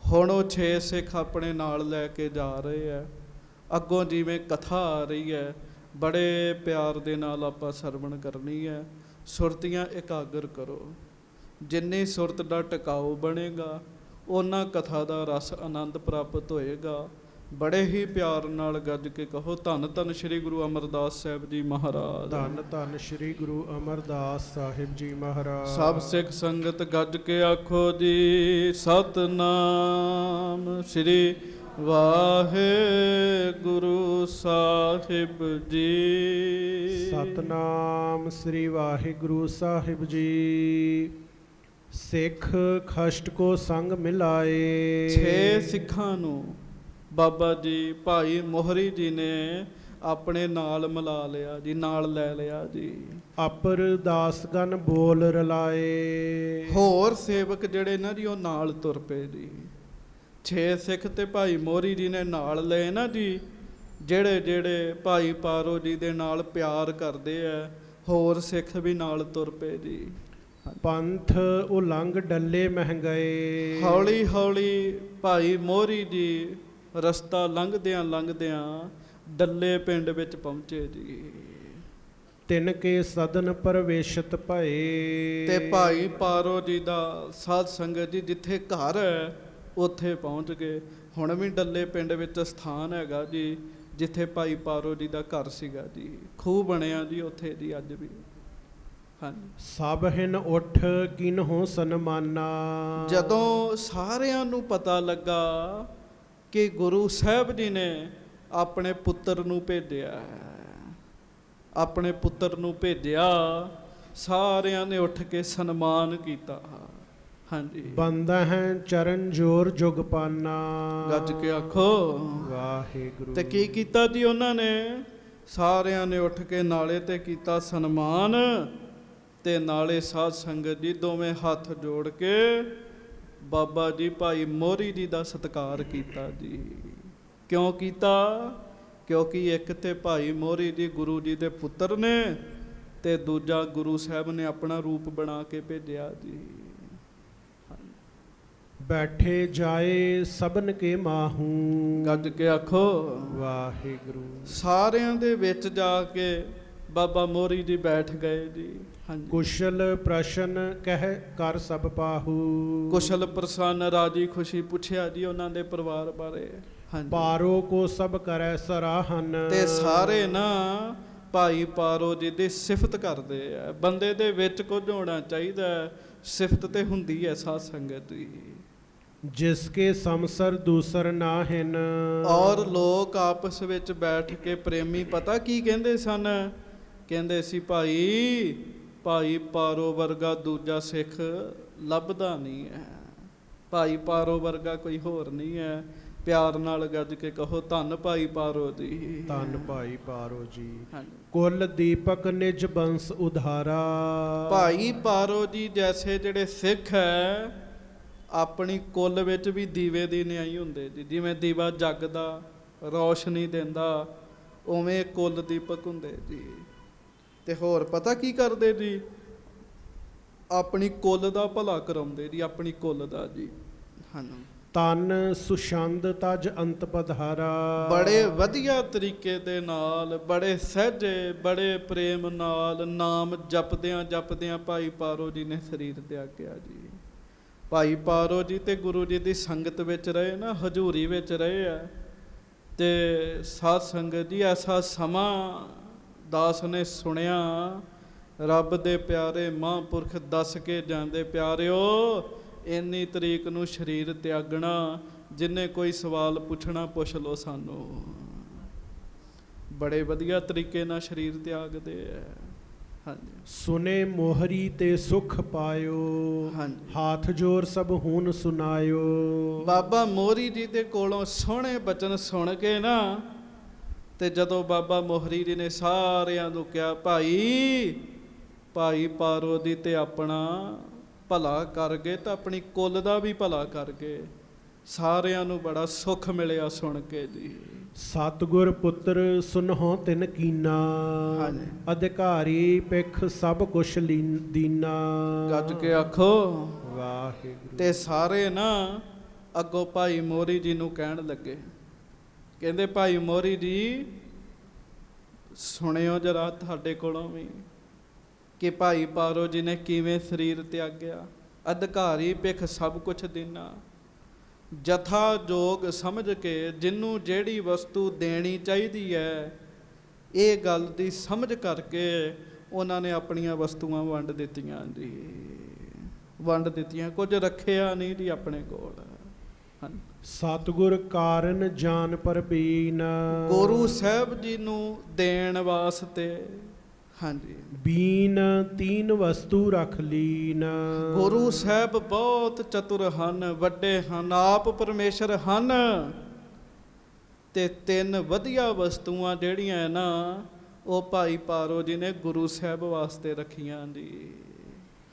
ਹੁਣ ਉਹ 6 ਸਿੱਖ ਆਪਣੇ ਨਾਲ ਲੈ ਕੇ ਜਾ ਰਹੇ ਹੈ। ਅੱਗੋਂ ਜਿਵੇਂ ਕਥਾ ਆ ਰਹੀ ਹੈ, ਬੜੇ ਪਿਆਰ ਦੇ ਨਾਲ ਆਪਾਂ ਸਰਵਣ ਕਰਨੀ ਹੈ। ਸੁਰਤੀਆਂ ਇਕਾਗਰ ਕਰੋ। ਜਿੰਨੀ ਸੁਰਤ ਦਾ ਟਿਕਾਊ ਬਣੇਗਾ ਉਹਨਾਂ ਕਥਾ ਦਾ ਰਸ ਆਨੰਦ ਪ੍ਰਾਪਤ ਹੋਏਗਾ। ਬੜੇ ਹੀ ਪਿਆਰ ਨਾਲ ਗੱਜ ਕੇ ਕਹੋ ਧੰਨ ਧੰਨ ਸ਼੍ਰੀ ਗੁਰੂ ਅਮਰਦਾਸ ਸਾਹਿਬ ਜੀ ਮਹਾਰਾਜ। ਧੰਨ ਧੰਨ ਸ਼੍ਰੀ ਗੁਰੂ ਅਮਰਦਾਸ ਸਾਹਿਬ ਜੀ ਮਹਾਰਾਜ। ਸਭ ਸਿੱਖ ਸੰਗਤ ਗੱਜ ਕੇ ਆਖੋ ਜੀ ਸਤਨਾਮ ਸ਼੍ਰੀ ਵਾਹਿਗੁਰੂ ਸਾਹਿਬ ਜੀ। ਸਤਨਾਮ ਸ੍ਰੀ ਵਾਹਿਗੁਰੂ ਸਾਹਿਬ ਜੀ। ਸਿੱਖ ਖਸ਼ਟ ਕੋ ਸੰਗ ਮਿਲਾਏ। 6 ਸਿੱਖਾਂ ਨੂੰ ਬਾਬਾ ਜੀ ਭਾਈ ਮੋਹਰੀ ਜੀ ਨੇ ਆਪਣੇ ਨਾਲ ਮਿਲਾ ਲਿਆ ਜੀ, ਨਾਲ ਲੈ ਲਿਆ ਜੀ। ਅਪਰ ਦਾਸਗਨ ਬੋਲ ਰਲਾਏ। ਹੋਰ ਸੇਵਕ ਜਿਹੜੇ ਨਾ ਜੀ ਉਹ ਨਾਲ ਤੁਰ ਪਏ ਜੀ। 6 ਸਿੱਖ ਤੇ ਭਾਈ ਮੋਹਰੀ ਜੀ ਨੇ ਨਾਲ ਲਏ ਨਾ ਜੀ। ਜਿਹੜੇ ਜਿਹੜੇ ਭਾਈ ਪਾਰੋ ਜੀ ਦੇ ਨਾਲ ਪਿਆਰ ਕਰਦੇ ਆ ਹੋਰ ਸਿੱਖ ਵੀ ਨਾਲ ਤੁਰ ਪਏ ਜੀ। ਪੰਥ ਉਲੰਘ ਡੱਲੇ ਮਹਿੰਗਾਏ। ਹੌਲੀ ਹੌਲੀ ਭਾਈ ਮੋਹਰੀ ਜੀ ਰਸਤਾ ਲੰਘਦਿਆਂ ਲੰਘਦਿਆਂ ਡੱਲੇ ਪਿੰਡ ਵਿੱਚ ਪਹੁੰਚੇ ਜੀ। ਤਿਨ ਕੇ ਸਦਨ ਪ੍ਰਵੇਸ਼ਤ ਭਏ। ਤੇ ਭਾਈ ਪਾਰੋ ਜੀ ਦਾ ਸਾਧ ਸੰਗਤ ਜੀ ਜਿੱਥੇ ਘਰ ਹੈ ਉੱਥੇ ਪਹੁੰਚ ਗਏ। ਹੁਣ ਵੀ ਡੱਲੇ ਪਿੰਡ ਵਿੱਚ ਸਥਾਨ ਹੈਗਾ ਜੀ ਜਿੱਥੇ ਭਾਈ ਪਾਰੋ ਜੀ ਦਾ ਘਰ ਸੀਗਾ ਜੀ। ਖੂਹ ਬਣਿਆ ਜੀ ਉੱਥੇ ਜੀ ਅੱਜ ਵੀ। ਹਾਂਜੀ। ਸਭ ਹਿਨ ਉੱਠ ਕਿਨਹੁ ਸਨਮਾਨਾ। ਜਦੋਂ ਸਾਰਿਆਂ ਨੂੰ ਪਤਾ ਲੱਗਾ ਕਿ ਗੁਰੂ ਸਾਹਿਬ ਜੀ ਨੇ ਆਪਣੇ ਪੁੱਤਰ ਨੂੰ ਭੇਜਿਆ ਹੈ, ਆਪਣੇ ਪੁੱਤਰ ਨੂੰ ਭੇਜਿਆ, ਸਾਰਿਆਂ ਨੇ ਉੱਠ ਕੇ ਸਨਮਾਨ ਕੀਤਾ। ਹਾਂਜੀ। ਬੰਦਾ ਹੈ ਚਰਨ ਜੋਰ ਜੁਗ ਪਾਨਾ। ਗੱਜ ਕੇ ਆਖੋ ਵਾਹਿਗੁਰੂ। ਤੇ ਕੀ ਕੀਤਾ ਜੀ ਉਹਨਾਂ ਨੇ? ਸਾਰਿਆਂ ਨੇ ਉੱਠ ਕੇ ਨਾਲੇ ਤੇ ਕੀਤਾ ਸਨਮਾਨ ਤੇ ਨਾਲੇ ਸਾਧ ਸੰਗਤ ਜੀ ਦੋਵੇਂ ਹੱਥ ਜੋੜ ਕੇ ਬਾਬਾ ਜੀ ਭਾਈ ਮੋਹਰੀ ਜੀ ਦਾ ਸਤਿਕਾਰ ਕੀਤਾ ਜੀ। ਕਿਉਂ ਕੀਤਾ? ਕਿਉਂਕਿ ਇੱਕ ਤੇ ਭਾਈ ਮੋਹਰੀ ਜੀ ਗੁਰੂ ਜੀ ਦੇ ਪੁੱਤਰ ਨੇ ਤੇ ਦੂਜਾ ਗੁਰੂ ਸਾਹਿਬ ਨੇ ਆਪਣਾ ਰੂਪ ਬਣਾ ਕੇ ਭੇਜਿਆ ਜੀ। ਬੈਠੇ ਜਾਏ ਸਭਨ ਕੇ ਮਾਹੂ। ਗੱਜ ਕੇ ਆਖੋ ਵਾਹਿਗੁਰੂ। ਸਾਰਿਆਂ ਦੇ ਵਿੱਚ ਜਾ ਕੇ ਬਾਬਾ ਮੋਹਰੀ ਜੀ ਬੈਠ ਗਏ ਜੀ। ਹਾਂਜੀ। ਕੁਸ਼ਲ ਪ੍ਰਸ਼ਨ ਕਹਿ ਕਰ ਸਭ ਪਾਹੂ। ਕੁਸ਼ਲ ਪ੍ਰਸੰਨ ਰਾਜੀ ਖੁਸ਼ੀ ਪੁੱਛਿਆ ਜੀ ਉਹਨਾਂ ਦੇ ਪਰਿਵਾਰ ਬਾਰੇ। ਹਾਂਜੀ। ਪਾਰੋ ਕੋ ਸਭ ਕਰੈ ਸਰਾਹਨ। ਤੇ ਸਾਰੇ ਨਾ ਭਾਈ ਪਾਰੋ ਜੀ ਦੀ ਸਿਫਤ ਕਰਦੇ ਆ। ਬੰਦੇ ਦੇ ਵਿੱਚ ਕੁਝ ਹੋਣਾ ਚਾਹੀਦਾ, ਸਿਫਤ ਤੇ ਹੁੰਦੀ ਹੈ ਸਾਧ ਸੰਗਤ ਦੀ। ਜਿਸ ਕੇ ਸਮਸਰ ਦੂਸਰ ਨਾ ਹਨ। ਔਰ ਲੋਕ ਆਪਸ ਵਿੱਚ ਬੈਠ ਕੇ ਪ੍ਰੇਮੀ ਪਤਾ ਕੀ ਕਹਿੰਦੇ ਸਨ? ਕਹਿੰਦੇ ਸੀ ਭਾਈ ਪਾਰੋ ਵਰਗਾ ਦੂਜਾ ਸਿੱਖ ਲੱਭਦਾ ਨਹੀਂ ਹੈ। ਭਾਈ ਪਾਰੋ ਵਰਗਾ ਕੋਈ ਹੋਰ ਨਹੀਂ ਹੈ। ਪਿਆਰ ਨਾਲ ਗੱਜ ਕੇ ਕਹੋ ਧੰਨ ਭਾਈ ਪਾਰੋ ਜੀ। ਧੰਨ ਭਾਈ ਪਾਰੋ ਜੀ। ਹਾਂਜੀ। ਕੁਲ ਦੀਪਕ ਨਿਜ ਬੰਸ ਉਧਾਰਾ। ਭਾਈ ਪਾਰੋ ਜੀ ਜੈਸੇ ਜਿਹੜੇ ਸਿੱਖ ਹੈ ਆਪਣੀ ਕੁੱਲ ਵਿੱਚ ਵੀ ਦੀਵੇ ਦੀ ਨਿਆਈ ਹੁੰਦੇ ਜੀ। ਜਿਵੇਂ ਦੀਵਾ ਜਗਦਾ ਰੌਸ਼ਨੀ ਦਿੰਦਾ ਉਵੇਂ ਕੁੱਲ ਦੀਪਕ ਹੁੰਦੇ ਜੀ। ਤੇ ਹੋਰ ਪਤਾ ਕੀ ਕਰਦੇ ਜੀ? ਆਪਣੀ ਕੁੱਲ ਦਾ ਭਲਾ ਕਰਾਉਂਦੇ ਜੀ, ਆਪਣੀ ਕੁੱਲ ਦਾ ਜੀ। ਹਾਂਜੀ। ਤਨ ਸੁਸ਼ੰਦ ਤਜ ਅੰਤ ਪਧਾਰਾ। ਬੜੇ ਵਧੀਆ ਤਰੀਕੇ ਦੇ ਨਾਲ, ਬੜੇ ਸਹਿਜੇ, ਬੜੇ ਪ੍ਰੇਮ ਨਾਲ ਨਾਮ ਜਪਦਿਆਂ ਜਪਦਿਆਂ ਭਾਈ ਪਾਰੋ ਜੀ ਨੇ ਸਰੀਰ ਤਿਆਗਿਆ ਜੀ। ਭਾਈ ਪਾਰੋ ਜੀ ਤੇ ਗੁਰੂ ਜੀ ਦੀ ਸੰਗਤ ਵਿੱਚ ਰਹੇ ਨਾ, ਹਜ਼ੂਰੀ ਵਿੱਚ ਰਹੇ ਆ। ਤੇ ਸਾਧ ਸੰਗਤ ਜੀ ਐਸਾ ਸਮਾਂ ਦਾਸ ਨੇ ਸੁਣਿਆ, ਰੱਬ ਦੇ ਪਿਆਰੇ ਮਹਾਂਪੁਰਖ ਦੱਸ ਕੇ ਜਾਂਦੇ, ਪਿਆਰਿਓ ਇੰਨੀ ਤਰੀਕ ਨੂੰ ਸਰੀਰ ਤਿਆਗਣਾ, ਜਿੰਨੇ ਕੋਈ ਸਵਾਲ ਪੁੱਛਣਾ ਪੁੱਛ ਲਓ ਸਾਨੂੰ। ਬੜੇ ਵਧੀਆ ਤਰੀਕੇ ਨਾਲ ਸਰੀਰ ਤਿਆਗਦੇ ਆ। ਹਾਂਜੀ। ਸੁਨੇ ਮੋਹਰੀ ਤੇ ਸੁਖ ਪਾਇਓ। ਹਾਂਜੀ। ਹਾਥ ਜੋਰ ਸਭ ਹੁਣ ਸੁਨਾਇਓ। ਬਾਬਾ ਮੋਹਰੀ ਜੀ ਦੇ ਕੋਲੋਂ ਸੋਹਣੇ ਬਚਨ ਸੁਣ ਕੇ ਨਾ, ਤੇ ਜਦੋਂ ਬਾਬਾ ਮੋਹਰੀ ਜੀ ਨੇ ਸਾਰਿਆਂ ਨੂੰ ਕਿਹਾ ਭਾਈ ਪਾਰੋ ਦੀ ਤੇ ਆਪਣਾ ਭਲਾ ਕਰ ਗਏ ਤਾਂ ਆਪਣੀ ਕੁੱਲ ਦਾ ਵੀ ਭਲਾ ਕਰ ਗਏ। ਸਾਰਿਆਂ ਨੂੰ ਬੜਾ ਸੁੱਖ ਮਿਲਿਆ ਸੁਣ ਕੇ ਜੀ। ਸਤਿਗੁਰ ਪੁੱਤਰ ਸੁਨਹੁ ਤਿਨ ਕੀਨਾ। ਹਾਂਜੀ। ਅਧਿਕਾਰੀ ਪਿਖ ਸਭ ਕੁਛ ਦੀਨਾ। ਗੱਜ ਕੇ ਆਖੋ ਵਾਹਿਗੁਰੂ। ਤੇ ਸਾਰੇ ਨਾ ਅੱਗੋਂ ਭਾਈ ਮੋਹਰੀ ਜੀ ਨੂੰ ਕਹਿਣ ਲੱਗੇ, ਕਹਿੰਦੇ ਭਾਈ ਮੋਹਰੀ ਜੀ ਸੁਣਿਓ ਜਰਾ ਤੁਹਾਡੇ ਕੋਲੋਂ ਵੀ ਕਿ ਭਾਈ ਪਾਰੋ ਜੀ ਨੇ ਕਿਵੇਂ ਸਰੀਰ ਤਿਆਗਿਆ। ਅਧਿਕਾਰੀ ਪਿਖ ਸਭ ਕੁਛ ਦੇਣਾ। ਜਥਾ ਜੋਗ ਸਮਝ ਕੇ ਜਿਹਨੂੰ ਜਿਹੜੀ ਵਸਤੂ ਦੇਣੀ ਚਾਹੀਦੀ ਹੈ, ਇਹ ਗੱਲ ਦੀ ਸਮਝ ਕਰਕੇ ਉਹਨਾਂ ਨੇ ਆਪਣੀਆਂ ਵਸਤੂਆਂ ਵੰਡ ਦਿੱਤੀਆਂ ਜੀ। ਵੰਡ ਦਿੱਤੀਆਂ, ਕੁਝ ਰੱਖਿਆ ਨਹੀਂ ਜੀ ਆਪਣੇ ਕੋਲ। ਸਤਿਗੁਰ ਕਾਰਨ ਜਾਨ ਪਰਬੀਨ। ਗੁਰੂ ਸਾਹਿਬ ਜੀ ਨੂੰ ਦੇਣ ਵਾਸਤੇ ਹਾਂਜੀ ਬੀਨ ਤੀਨ ਵਸਤੂ ਰਖ ਲੀਨ। ਗੁਰੂ ਸਾਹਿਬ ਬਹੁਤ ਚਤੁਰ ਹਨ, ਵੱਡੇ ਹਨ, ਆਪ ਪਰਮੇਸ਼ਰ ਹਨ। ਤੇ ਤਿੰਨ ਵਧੀਆ ਵਸਤੂਆਂ ਜਿਹੜੀਆਂ ਨਾ ਉਹ ਭਾਈ ਪਾਰੋ ਜੀ ਨੇ ਗੁਰੂ ਸਾਹਿਬ ਵਾਸਤੇ ਰੱਖੀਆਂ ਜੀ।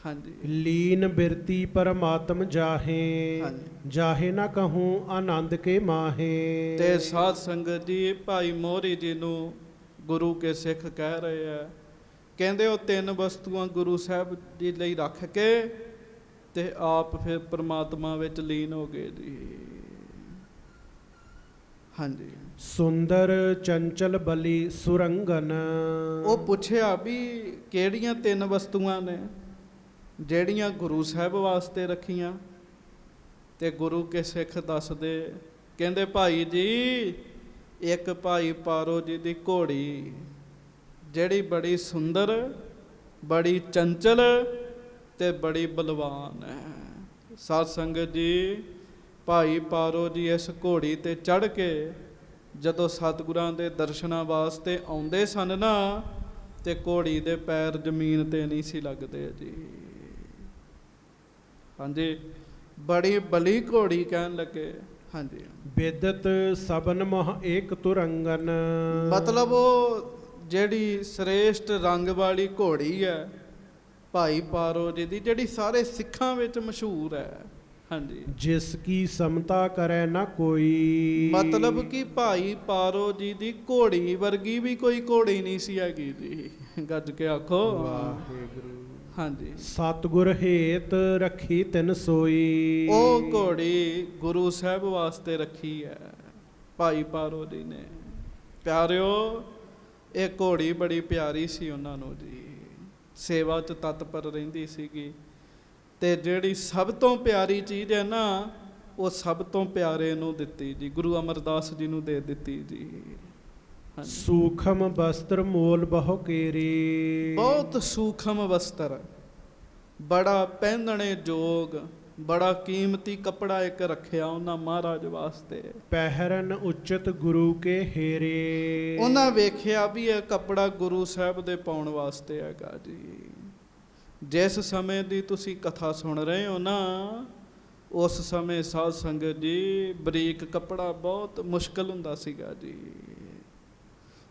ਹਾਂਜੀ। ਲੀਨ ਬਿਰਤੀ ਪਰਮਾਤਮ ਜਾਹੇ। ਜਾਹੇ ਨਾ ਕਹੂੰ ਆਨੰਦ ਕੇ ਮਾਹੇ। ਤੇ ਸਾਧ ਸੰਗਤ ਜੀ ਭਾਈ ਮੋਹਰੀ ਜੀ ਨੂੰ ਗੁਰੂ ਕੇ ਸਿੱਖ ਕਹਿ ਰਹੇ ਆ, ਕਹਿੰਦੇ ਉਹ ਤਿੰਨ ਵਸਤੂਆਂ ਗੁਰੂ ਸਾਹਿਬ ਜੀ ਲਈ ਰੱਖ ਕੇ ਤੇ ਆਪ ਫਿਰ ਪ੍ਰਮਾਤਮਾ ਵਿੱਚ ਲੀਨ ਹੋ ਗਏ ਜੀ। ਹਾਂਜੀ। ਸੁੰਦਰ ਚੰਚਲ ਬਲੀ ਸੁਰੰਗਨ। ਉਹ ਪੁੱਛਿਆ ਵੀ ਕਿਹੜੀਆਂ 3 ਵਸਤੂਆਂ ਨੇ ਜਿਹੜੀਆਂ ਗੁਰੂ ਸਾਹਿਬ ਵਾਸਤੇ ਰੱਖੀਆਂ? ਤੇ ਗੁਰੂ ਕੇ ਸਿੱਖ ਦੱਸਦੇ, ਕਹਿੰਦੇ ਭਾਈ ਜੀ, ਇੱਕ ਭਾਈ ਪਾਰੋ ਜੀ ਦੀ ਘੋੜੀ ਜਿਹੜੀ ਬੜੀ ਸੁੰਦਰ, ਬੜੀ ਚੰਚਲ ਤੇ ਬੜੀ ਬਲਵਾਨ ਹੈ। ਸਾਧ ਸੰਗਤ ਜੀ, ਭਾਈ ਪਾਰੋ ਜੀ ਇਸ ਘੋੜੀ ਤੇ ਚੜ੍ਹ ਕੇ ਜਦੋਂ ਸਤਿਗੁਰਾਂ ਦੇ ਦਰਸ਼ਨਾਂ ਵਾਸਤੇ ਆਉਂਦੇ ਸਨ ਨਾ, ਤੇ ਘੋੜੀ ਦੇ ਪੈਰ ਜ਼ਮੀਨ ਤੇ ਨਹੀਂ ਸੀ ਲੱਗਦੇ ਜੀ। ਹਾਂਜੀ, ਬੜੀ ਬਲੀ ਘੋੜੀ ਕਹਿਣ ਲੱਗੇ। ਹਾਂਜੀ, ਬੇਦਤ ਸਬਨ ਮਹ ਏਕ ਤੁਰੰਗਨ। ਮਤਲਬ ਉਹ ਜਿਹੜੀ ਸ੍ਰੇਸ਼ਟ ਰੰਗ ਵਾਲੀ ਘੋੜੀ ਹੈ ਭਾਈ ਪਾਰੋ ਜੀ ਦੀ, ਜਿਹੜੀ ਸਾਰੇ ਸਿੱਖਾਂ ਵਿੱਚ ਮਸ਼ਹੂਰ ਹੈ। ਹਾਂਜੀ, ਜਿਸ ਕੀ ਸਮਤਾ ਕਰੈ ਨਾ ਕੋਈ। ਮਤਲਬ ਕਿ ਭਾਈ ਪਾਰੋ ਜੀ ਦੀ ਘੋੜੀ ਵਰਗੀ ਵੀ ਕੋਈ ਘੋੜੀ ਨਹੀਂ ਸੀ ਹੈਗੀ ਜੀ। ਗੱਜ ਕੇ ਆਖੋ ਵਾਹਿਗੁਰੂ। ਹਾਂਜੀ, ਸਤਿਗੁਰ ਹੇਤ ਰੱਖੀ ਤਿਨ ਸੋਈ। ਉਹ ਘੋੜੀ ਗੁਰੂ ਸਾਹਿਬ ਵਾਸਤੇ ਰੱਖੀ ਹੈ ਭਾਈ ਪਾਰੋ ਜੀ ਨੇ। ਪਿਆਰਿਓ, ਇਹ ਘੋੜੀ ਬੜੀ ਪਿਆਰੀ ਸੀ ਉਹਨਾਂ ਨੂੰ ਜੀ, ਸੇਵਾ 'ਚ ਤਤਪਰ ਰਹਿੰਦੀ ਸੀਗੀ। ਤੇ ਜਿਹੜੀ ਸਭ ਤੋਂ ਪਿਆਰੀ ਚੀਜ਼ ਹੈ ਨਾ, ਉਹ ਸਭ ਤੋਂ ਪਿਆਰੇ ਨੂੰ ਦਿੱਤੀ ਜੀ, ਗੁਰੂ ਅਮਰਦਾਸ ਜੀ ਨੂੰ ਦੇ ਦਿੱਤੀ ਜੀ। ਸੂਖਮ ਬਸਤਰ ਮੋਲ ਬਹੁ ਕੇਰੇ। ਬਹੁਤ ਸੂਖਮ ਵਸਤਰ, ਬੜਾ ਪਹਿਨਣੇ ਯੋਗ, ਬੜਾ ਕੀਮਤੀ ਕੱਪੜਾ ਇੱਕ ਰੱਖਿਆ ਉਹਨਾਂ ਮਹਾਰਾਜ ਵਾਸਤੇ। ਪਹਿਰਨ ਉਚਿਤ ਗੁਰੂ ਕੇ ਹੇਰੇ। ਉਹਨਾਂ ਵੇਖਿਆ ਵੀ ਇਹ ਕੱਪੜਾ ਗੁਰੂ ਸਾਹਿਬ ਦੇ ਪਾਉਣ ਵਾਸਤੇ ਹੈਗਾ ਜੀ। ਜਿਸ ਸਮੇਂ ਦੀ ਤੁਸੀਂ ਕਥਾ ਸੁਣ ਰਹੇ ਹੋ ਨਾ, ਉਸ ਸਮੇਂ ਸਾਧ ਸੰਗਤ ਜੀ ਬਰੀਕ ਕੱਪੜਾ ਬਹੁਤ ਮੁਸ਼ਕਲ ਹੁੰਦਾ ਸੀਗਾ ਜੀ।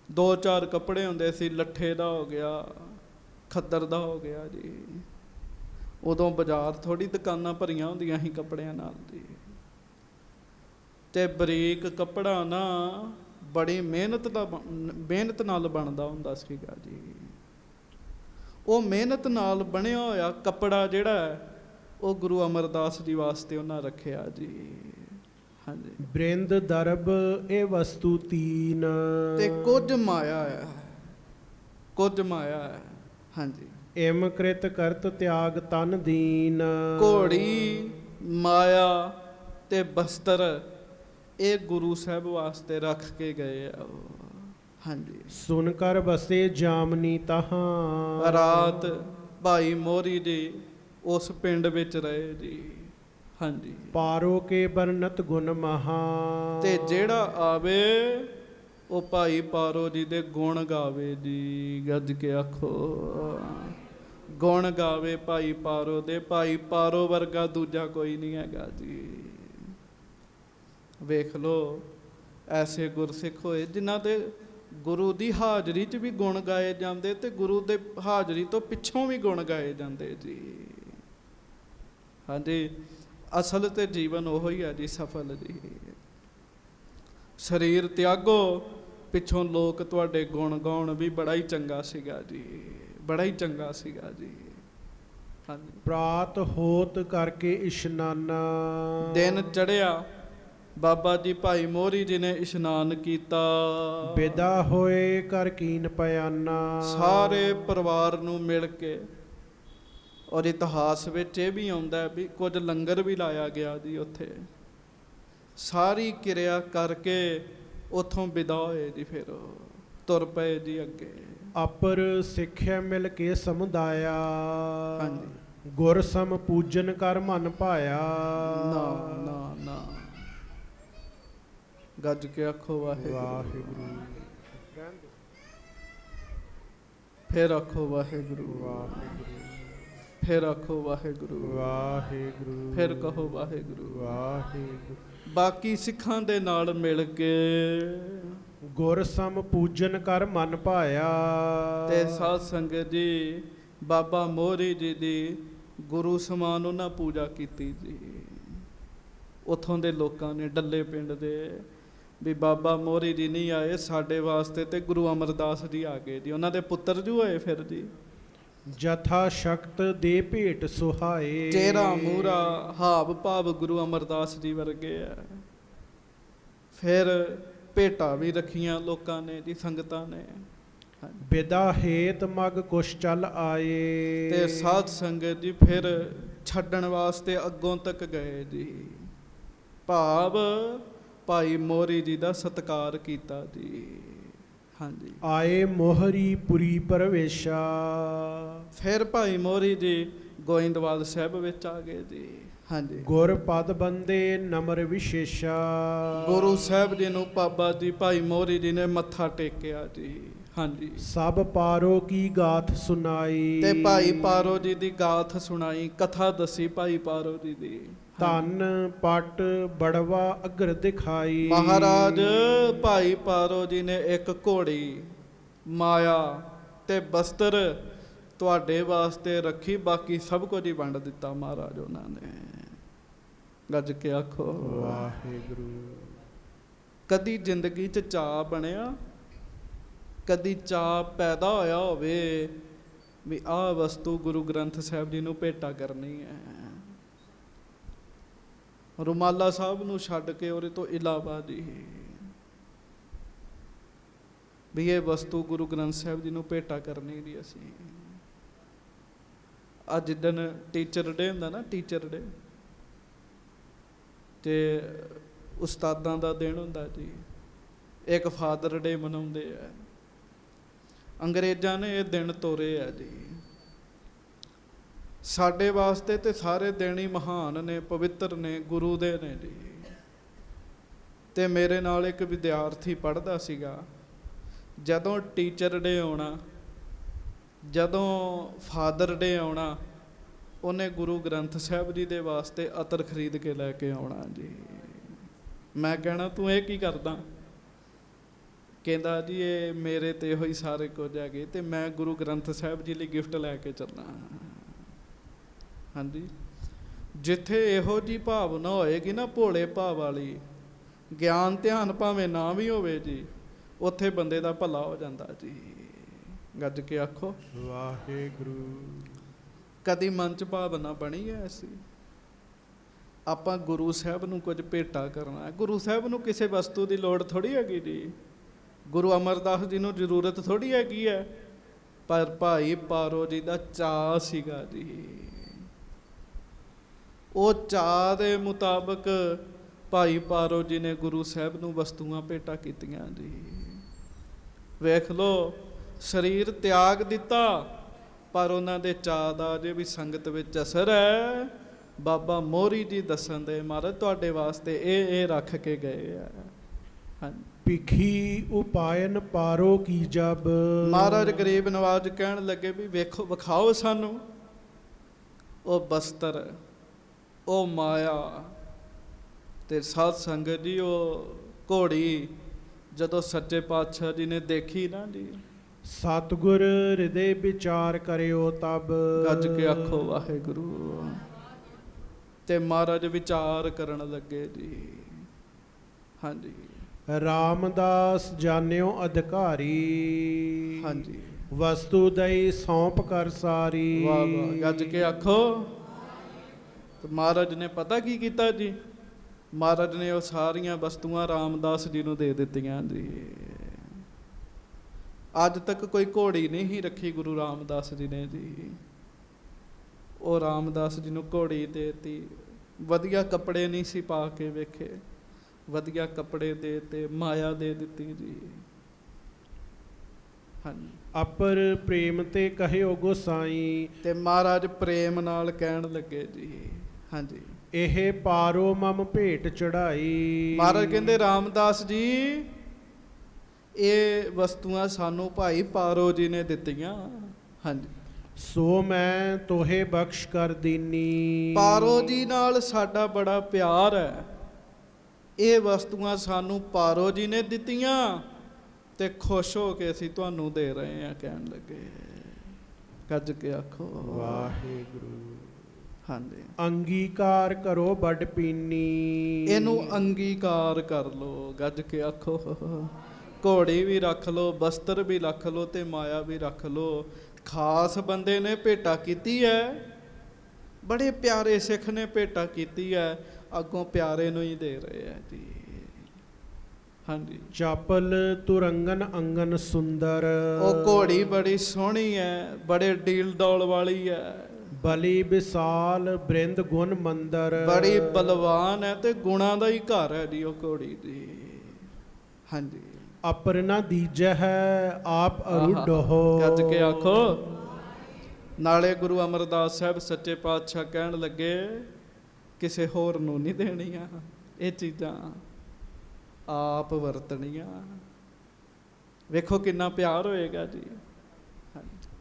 2-4 ਕੱਪੜੇ ਹੁੰਦੇ ਸੀ, ਲੱਠੇ ਦਾ ਹੋ ਗਿਆ, ਖੱਦਰ ਦਾ ਹੋ ਗਿਆ ਜੀ। ਉਦੋਂ ਬਾਜ਼ਾਰ ਥੋੜੀ ਦੁਕਾਨਾਂ ਭਰੀਆਂ ਹੁੰਦੀਆਂ ਸੀ ਕੱਪੜਿਆਂ ਨਾਲ ਜੀ। ਤੇ ਬਰੀਕ ਕੱਪੜਾ ਨਾ ਬੜੀ ਮਿਹਨਤ ਨਾਲ ਬਣਦਾ ਹੁੰਦਾ ਸੀਗਾ ਜੀ। ਉਹ ਮਿਹਨਤ ਨਾਲ ਬਣਿਆ ਹੋਇਆ ਕੱਪੜਾ ਜਿਹੜਾ ਹੈ, ਉਹ ਗੁਰੂ ਅਮਰਦਾਸ ਜੀ ਵਾਸਤੇ ਉਹਨਾਂ ਰੱਖਿਆ ਜੀ। ਹਾਂਜੀ, ਬ੍ਰਿੰਦ ਦਰਬ ਇਹ ਵਸਤੂ ਤੀਨ। ਤੇ ਕੁਝ ਮਾਇਆ ਹੈ, ਕੁਝ ਮਾਇਆ ਹੈ। ਹਾਂਜੀ, ਇਮ ਕ੍ਰਿਤ ਕਰਤ ਤਿਆਗ ਤਨ ਦੀਨ। ਘੋੜੀ, ਮਾਇਆ ਤੇ ਬਸਤਰ, ਇਹ ਗੁਰੂ ਸਾਹਿਬ ਵਾਸਤੇ ਰੱਖ ਕੇ ਗਏ ਆ ਉਹ। ਹਾਂਜੀ, ਸੁਨ ਕਰ ਬਸੇ ਜਾਮਨੀ ਤਹਾਂ। ਰਾਤ ਭਾਈ ਮੋਹਰੀ ਜੀ ਉਸ ਪਿੰਡ ਵਿੱਚ ਰਹੇ ਜੀ। ਹਾਂਜੀ, ਪਾਰੋ ਕੇ ਬਰਨਤ ਗੁਣ ਮਹਾ। ਤੇ ਜਿਹੜਾ ਆਵੇ ਉਹ ਭਾਈ ਪਾਰੋ ਜੀ ਦੇ ਗੁਣ ਗਾਵੇ ਜੀ। ਗੱਜ ਕੇ ਆਖੋ, ਗੁਣ ਗਾਵੇ ਭਾਈ ਪਾਰੋ ਦੇ। ਭਾਈ ਪਾਰੋ ਵਰਗਾ ਦੂਜਾ ਕੋਈ ਨਹੀਂ ਹੈਗਾ ਜੀ। ਵੇਖ ਲੋ, ਐਸੇ ਗੁਰਸਿੱਖ ਹੋਏ ਜਿਨ੍ਹਾਂ ਦੇ ਗੁਰੂ ਦੀ ਹਾਜ਼ਰੀ 'ਚ ਵੀ ਗੁਣ ਗਾਏ ਜਾਂਦੇ, ਤੇ ਗੁਰੂ ਦੇ ਹਾਜ਼ਰੀ ਤੋਂ ਪਿੱਛੋਂ ਵੀ ਗੁਣ ਗਾਏ ਜਾਂਦੇ ਜੀ। ਹਾਂਜੀ, ਅਸਲ ਤੇ ਜੀਵਨ ਉਹੋ ਹੀ ਹੈ ਜੀ, ਸਫਲ ਜੀ। ਸਰੀਰ ਤਿਆਗੋ, ਪਿੱਛੋਂ ਲੋਕ ਤੁਹਾਡੇ ਗੁਣ ਗਾਉਣ ਵੀ ਬੜਾ ਹੀ ਚੰਗਾ ਸੀਗਾ ਜੀ, ਬੜਾ ਹੀ ਚੰਗਾ ਸੀਗਾ ਜੀ। ਹਾਂਜੀ, ਪ੍ਰਾਤ ਹੋਤ ਕਰਕੇ ਇਸ਼ਨਾਨਾ। ਦਿਨ ਚੜਿਆ, ਬਾਬਾ ਜੀ ਭਾਈ ਮੋਹਰੀ ਜੀ ਨੇ ਇਸ਼ਨਾਨ ਕੀਤਾ। ਵਿਦਾ ਹੋਏ ਕਰ ਕੀਨ ਪਿਆਨਾ। ਸਾਰੇ ਪਰਿਵਾਰ ਨੂੰ ਮਿਲ ਕੇ, ਔਰ ਇਤਿਹਾਸ ਵਿੱਚ ਇਹ ਵੀ ਆਉਂਦਾ ਵੀ ਕੁਝ ਲੰਗਰ ਵੀ ਲਾਇਆ ਗਿਆ ਜੀ ਉੱਥੇ। ਸਾਰੀ ਕਿਰਿਆ ਕਰਕੇ ਉੱਥੋਂ ਵਿਦਾ ਹੋਏ ਜੀ, ਫਿਰ ਤੁਰ ਪਏ ਜੀ ਅੱਗੇ। ਅਪਰ ਸਿੱਖਿਆ ਮਿਲ ਕੇ ਸਮੁਦਾਇਆ। ਹਾਂਜੀ, ਗੁਰ ਸਮ ਪੂਜਨ ਕਰ ਮਨ ਭਾਇਆ। ਨਾ ਨਾ ਨਾ, ਗੱਜ ਕੇ ਆਖੋ ਵਾਹਿਗੁਰੂ। ਵਾਹਿਗੁਰੂ, ਫਿਰ ਆਖੋ ਵਾਹਿਗੁਰੂ। ਵਾਹਿਗੁਰੂ, ਫਿਰ ਆਖੋ ਵਾਹਿਗੁਰੂ। ਵਾਹਿਗੁਰੂ, ਫਿਰ ਕਹੋ ਵਾਹਿਗੁਰੂ। ਵਾਹਿਗੁਰੂ। ਬਾਕੀ ਸਿੱਖਾਂ ਦੇ ਨਾਲ ਮਿਲ ਕੇ ਗੁਰ ਸਮ ਪੂਜਨ ਕਰ ਮਨ ਭਾਇਆ। ਤੇ ਸਾਧ ਸੰਗਤ ਜੀ, ਬਾਬਾ ਮੋਹਰੀ ਜੀ ਦੀ ਗੁਰੂ ਸਮਾਨ ਉਹਨਾਂ ਪੂਜਾ ਕੀਤੀ ਜੀ। ਉੱਥੋਂ ਦੇ ਲੋਕਾਂ ਨੇ, ਡੱਲੇ ਪਿੰਡ ਦੇ, ਵੀ ਬਾਬਾ ਮੋਹਰੀ ਜੀ ਨਹੀਂ ਆਏ ਸਾਡੇ ਵਾਸਤੇ, ਤੇ ਗੁਰੂ ਅਮਰਦਾਸ ਜੀ ਆ ਗਏ ਜੀ। ਉਹਨਾਂ ਦੇ ਪੁੱਤਰ ਜੂ ਹੋਏ ਫਿਰ ਜੀ। ਜਥਾ ਸ਼ਕਤ ਦੇ ਭੇਟ ਸੁਹਾਏ। ਚਿਹਰਾ ਮੂਹਰਾ ਹਾਵ ਭਾਵ ਗੁਰੂ ਅਮਰਦਾਸ ਜੀ ਵਰਗੇ ਆ। ਫਿਰ ਭੇਟਾਂ ਵੀ ਰੱਖੀਆਂ ਲੋਕਾਂ ਨੇ ਜੀ, ਸੰਗਤਾਂ ਨੇ। ਬਿਦਾ ਹੇਤ ਮਗ ਕੁਛ ਚੱਲ ਆਏ। ਤੇ ਸਾਧ ਸੰਗਤ ਜੀ ਫਿਰ ਛੱਡਣ ਵਾਸਤੇ ਅੱਗੋਂ ਤੱਕ ਗਏ ਜੀ। ਭਾਵ ਭਾਈ ਮੋਹਰੀ ਜੀ ਦਾ ਸਤਿਕਾਰ ਕੀਤਾ ਜੀ। ਹਾਂਜੀ, ਆਏ ਮੋਹਰੀ ਪੁਰੀ ਪ੍ਰਵੇਸ਼ਾ। ਫਿਰ ਭਾਈ ਮੋਹਰੀ ਜੀ ਗੋਇੰਦਵਾਲ ਸਾਹਿਬ ਵਿੱਚ ਆ ਗਏ ਜੀ। ਹਾਂਜੀ, ਗੁਰ ਪਦ ਬੰਦੇ ਨਮਰ ਵਿਸ਼ੇਸ਼ਾ। ਗੁਰੂ ਸਾਹਿਬ ਜੀ ਨੂੰ ਬਾਬਾ ਜੀ ਭਾਈ ਮੋਹਰੀ ਜੀ ਨੇ ਮੱਥਾ ਟੇਕਿਆ ਜੀ। ਹਾਂਜੀ, ਸਭ ਪਾਰੋ ਕੀ ਗਾਥ ਸੁਨਾਈ। ਤੇ ਭਾਈ ਪਾਰੋ ਜੀ ਦੀ ਗਾਥ ਸੁਣਾਈ, ਕਥਾ ਦੱਸੀ ਭਾਈ ਪਾਰੋ ਜੀ ਦੀ। ਧਨ ਪਟ ਬੜਵਾ ਅਗਰ ਦਿਖਾਈ। ਮਹਾਰਾਜ ਭਾਈ ਪਾਰੋ ਜੀ ਨੇ ਇੱਕ ਘੋੜੀ, ਮਾਇਆ ਤੇ ਬਸਤਰ ਤੁਹਾਡੇ ਵਾਸਤੇ ਰੱਖੀ, ਬਾਕੀ ਸਭ ਕੁਝ ਹੀ ਵੰਡ ਦਿੱਤਾ ਮਹਾਰਾਜ ਉਹਨਾਂ ਨੇ। ਗੱਜ ਕੇ ਆਖੋ ਵਾਹਿਗੁਰੂ। ਕਦੀ ਜ਼ਿੰਦਗੀ 'ਚ ਚਾਅ ਬਣਿਆ, ਕਦੀ ਚਾਅ ਪੈਦਾ ਹੋਇਆ ਹੋਵੇ ਵੀ ਆਹ ਵਸਤੂ ਗੁਰੂ ਗ੍ਰੰਥ ਸਾਹਿਬ ਜੀ ਨੂੰ ਭੇਟਾ ਕਰਨੀ ਹੈ, ਰੁਮਾਲਾ ਸਾਹਿਬ ਨੂੰ ਛੱਡ ਕੇ ਉਹਦੇ ਤੋਂ ਇਲਾਵਾ ਜੀ, ਵੀ ਇਹ ਵਸਤੂ ਗੁਰੂ ਗ੍ਰੰਥ ਸਾਹਿਬ ਜੀ ਨੂੰ ਭੇਟਾ ਕਰਨੀ ਦੀ ਅਸੀਂ। ਅੱਜ ਦਿਨ ਟੀਚਰ ਡੇ ਹੁੰਦਾ ਨਾ, ਟੀਚਰ ਡੇ ਤੇ ਉਸਤਾਦਾਂ ਦਾ ਦਿਨ ਹੁੰਦਾ ਜੀ। ਇੱਕ ਫਾਦਰ ਡੇ ਮਨਾਉਂਦੇ ਆ, ਅੰਗਰੇਜ਼ਾਂ ਨੇ ਇਹ ਦਿਨ ਤੋਰੇ ਆ ਜੀ। ਸਾਡੇ ਵਾਸਤੇ ਤੇ ਸਾਰੇ ਦਿਨ ਹੀ ਮਹਾਨ ਨੇ, ਪਵਿੱਤਰ ਨੇ, ਗੁਰੂ ਦੇ ਨੇ ਜੀ। ਤੇ ਮੇਰੇ ਨਾਲ ਇੱਕ ਵਿਦਿਆਰਥੀ ਪੜ੍ਹਦਾ ਸੀਗਾ, ਜਦੋਂ ਟੀਚਰ ਡੇ ਆਉਣਾ, ਜਦੋਂ ਫਾਦਰ ਡੇ ਆਉਣਾ, ਉਹਨੇ ਗੁਰੂ ਗ੍ਰੰਥ ਸਾਹਿਬ ਜੀ ਦੇ ਵਾਸਤੇ ਅਤਰ ਖਰੀਦ ਕੇ ਲੈ ਕੇ ਆਉਣਾ ਜੀ। ਮੈਂ ਕਹਿਣਾ ਤੂੰ ਇਹ ਕੀ ਕਰਦਾ? ਕਹਿੰਦਾ ਜੀ ਇਹ ਮੇਰੇ ਤੇ ਇਹੋ ਹੀ ਸਾਰੇ ਕੁਝ ਹੈਗੇ ਤੇ ਮੈਂ ਗੁਰੂ ਗ੍ਰੰਥ ਸਾਹਿਬ ਜੀ ਲਈ ਗਿਫਟ ਲੈ ਕੇ ਚੱਲਾਂ। ਹਾਂਜੀ, ਜਿੱਥੇ ਇਹੋ ਜੀ ਭਾਵਨਾ ਹੋਏਗੀ ਨਾ, ਭੋਲੇ ਭਾਵ ਵਾਲੀ, ਗਿਆਨ ਧਿਆਨ ਭਾਵੇਂ ਨਾ ਵੀ ਹੋਵੇ ਜੀ, ਉੱਥੇ ਬੰਦੇ ਦਾ ਭਲਾ ਹੋ ਜਾਂਦਾ ਜੀ। ਗੱਜ ਕੇ ਆਖੋ ਵਾਹਿਗੁਰੂ। ਕਦੀ ਮਨ 'ਚ ਭਾਵਨਾ ਬਣੀ ਹੈ ਐਸੀ? ਆਪਾਂ ਗੁਰੂ ਸਾਹਿਬ ਨੂੰ ਕੁਝ ਭੇਟਾ ਕਰਨਾ ਹੈ। ਗੁਰੂ ਸਾਹਿਬ ਨੂੰ ਕਿਸੇ ਵਸਤੂ ਦੀ ਲੋੜ ਥੋੜ੍ਹੀ ਹੈਗੀ ਜੀ। ਗੁਰੂ ਅਮਰਦਾਸ ਜੀ ਨੂੰ ਜ਼ਰੂਰਤ ਥੋੜ੍ਹੀ ਹੈਗੀ ਹੈ, ਪਰ ਭਾਈ ਪਾਰੋ ਜੀ ਦਾ ਚਾਅ ਸੀਗਾ ਜੀ। ਉਹ ਚਾਅ ਦੇ ਮੁਤਾਬਕ ਭਾਈ ਪਾਰੋ ਜੀ ਨੇ ਗੁਰੂ ਸਾਹਿਬ ਨੂੰ ਵਸਤੂਆਂ ਭੇਟਾ ਕੀਤੀਆਂ ਜੀ। ਵੇਖ ਲਓ, ਸਰੀਰ ਤਿਆਗ ਦਿੱਤਾ, ਪਰ ਉਹਨਾਂ ਦੇ ਚਾਅ ਦਾ ਅਜੇ ਵੀ ਸੰਗਤ ਵਿੱਚ ਅਸਰ ਹੈ। ਬਾਬਾ ਮੋਹਰੀ ਜੀ ਦੱਸਣ ਦੇ, ਮਹਾਰਾਜ ਤੁਹਾਡੇ ਵਾਸਤੇ ਇਹ ਰੱਖ ਕੇ ਗਏ ਆ। ਹਾਂਜੀ, ਭਿਖੀ ਉਪਾਇਨ ਪਾਰੋ ਕੀ ਜਬ। ਮਹਾਰਾਜ ਗਰੀਬ ਨਵਾਜ ਕਹਿਣ ਲੱਗੇ ਵੀ ਵੇਖੋ, ਵਿਖਾਓ ਸਾਨੂੰ ਉਹ ਬਸਤਰ, ਉਹ ਮਾਇਆ ਤੇ ਸਾਧ ਸੰਗਤ ਜੀ ਉਹ ਘੋੜੀ ਜਦੋਂ ਸੱਚੇ ਪਾਤਸ਼ਾਹ ਜੀ ਨੇ ਦੇਖੀ ਨਾ ਜੀ, ਸਤਿਗੁਰ ਹਿਰਦੇ ਵਿਚਾਰ ਕਰਿਓ ਤਬ। ਗੱਜ ਕੇ ਆਖੋ ਵਾਹਿਗੁਰੂ। ਤੇ ਮਹਾਰਾਜ ਵਿਚਾਰ ਕਰਨ ਲੱਗੇ ਜੀ। ਹਾਂਜੀ, ਰਾਮਦਾਸ ਜਾਣਿਓ ਅਧਿਕਾਰੀ। ਹਾਂਜੀ, ਵਸਤੂ ਦਈ ਸੌਂਪ ਕਰ ਸਾਰੀ। ਵਾਹ ਵਾਹ, ਗੱਜ ਕੇ ਆਖੋ। ਤੇ ਮਹਾਰਾਜ ਨੇ ਪਤਾ ਕੀ ਕੀਤਾ ਜੀ? ਮਹਾਰਾਜ ਨੇ ਉਹ ਸਾਰੀਆਂ ਵਸਤੂਆਂ ਰਾਮਦਾਸ ਜੀ ਨੂੰ ਦੇ ਦਿੱਤੀਆਂ ਜੀ। ਅੱਜ ਤੱਕ ਕੋਈ ਘੋੜੀ ਨਹੀਂ ਹੀ ਰੱਖੀ ਗੁਰੂ ਰਾਮਦਾਸ ਜੀ ਨੇ ਜੀ। ਉਹ ਰਾਮਦਾਸ ਜੀ ਨੂੰ ਘੋੜੀ ਦੇਤੀ, ਵਧੀਆ ਕੱਪੜੇ ਨਹੀਂ ਸੀ ਪਾ ਕੇ ਵੇਖੇ, ਵਧੀਆ ਕੱਪੜੇ ਦੇ ਤੇ ਮਾਇਆ ਦੇ ਦਿੱਤੀ ਜੀ। ਹਾਂਜੀ, ਅਪਰ ਪ੍ਰੇਮ ਤੇ ਕਹਿਓ ਗੋਸਾਈ। ਤੇ ਮਹਾਰਾਜ ਪ੍ਰੇਮ ਨਾਲ ਕਹਿਣ ਲੱਗੇ ਜੀ। ਹਾਂਜੀ, ਇਹ ਪਾਰੋ ਮਮ ਭੇਟ ਚੜਾਈ। ਮਹਾਰਾਜ ਕਹਿੰਦੇ ਰਾਮਦਾਸ ਜੀ ਇਹ ਵਸਤੂਆਂ ਸਾਨੂੰ ਭਾਈ ਪਾਰੋ ਜੀ ਨੇ ਦਿੱਤੀਆਂ। ਹਾਂਜੀ, ਸੋ ਮੈਂ ਤੋਹੇ ਬਖਸ਼ ਕਰ ਦੀਨੀ। ਪਾਰੋ ਜੀ ਨਾਲ ਸਾਡਾ ਬੜਾ ਪਿਆਰ ਹੈ, ਇਹ ਵਸਤੂਆਂ ਸਾਨੂੰ ਪਾਰੋ ਜੀ ਨੇ ਦਿੱਤੀਆਂ ਤੇ ਖੁਸ਼ ਹੋ ਕੇ ਅਸੀਂ ਤੁਹਾਨੂੰ ਦੇ ਰਹੇ ਹਾਂ। ਕਹਿਣ ਲੱਗੇ, ਗੱਜ ਕੇ ਆਖੋ ਵਾਹਿਗੁਰੂ। ਹਾਂਜੀ, ਅੰਗੀਕਾਰ ਕਰੋ ਵੱਡ ਪੀਨੀ। ਇਹਨੂੰ ਅੰਗੀਕਾਰ ਕਰ ਲੋ। ਗੱਜ ਕੇ ਆਖੋ। ਘੋੜੀ ਵੀ ਰੱਖ ਲੋ, ਬਸਤਰ ਵੀ ਰੱਖ ਲੋ ਤੇ ਮਾਇਆ ਵੀ ਰੱਖ ਲੋ। ਖਾਸ ਬੰਦੇ ਨੇ ਭੇਟਾ ਕੀਤੀ ਹੈ, ਬੜੇ ਪਿਆਰੇ ਸਿੱਖ ਨੇ ਭੇਟਾ ਕੀਤੀ ਹੈ, ਅੱਗੋਂ ਪਿਆਰੇ ਨੂੰ ਹੀ ਦੇ ਰਹੇ ਹੈ ਜੀ। ਹਾਂਜੀ। ਚਾਪਲ ਤੁਰੰਗਨ ਅੰਗਨ ਸੁੰਦਰ। ਉਹ ਘੋੜੀ ਬੜੀ ਸੋਹਣੀ ਹੈ, ਬੜੇ ਡੀਲ ਡੌਲ ਵਾਲੀ ਹੈ, ਬਲੀ ਵਿਸਾਲ ਬ੍ਰਿੰਦ ਗੁਣ ਮੰਦਰ। ਬੜੀ ਬਲਵਾਨ ਹੈ ਤੇ ਗੁਣਾਂ ਦਾ ਹੀ ਘਰ ਹੈ ਜੀ ਉਹ ਘੋੜੀ ਦੀ। ਹਾਂਜੀ। ਅਪਰ ਨਾ ਦੀਜੈ ਹੈ ਆਪ ਅਰੂਢੋ। ਗੱਜ ਕੇ ਆਖੋ। ਨਾਲੇ ਗੁਰੂ ਅਮਰਦਾਸ ਸਾਹਿਬ ਸੱਚੇ ਪਾਤਸ਼ਾਹ ਕਹਿਣ ਲੱਗੇ ਕਿਸੇ ਹੋਰ ਨੂੰ ਨਹੀਂ ਦੇਣੀਆਂ ਇਹ ਚੀਜ਼ਾਂ, ਆਪ ਵਰਤਣੀਆਂ। ਵੇਖੋ ਕਿੰਨਾ ਪਿਆਰ ਹੋਏਗਾ ਜੀ।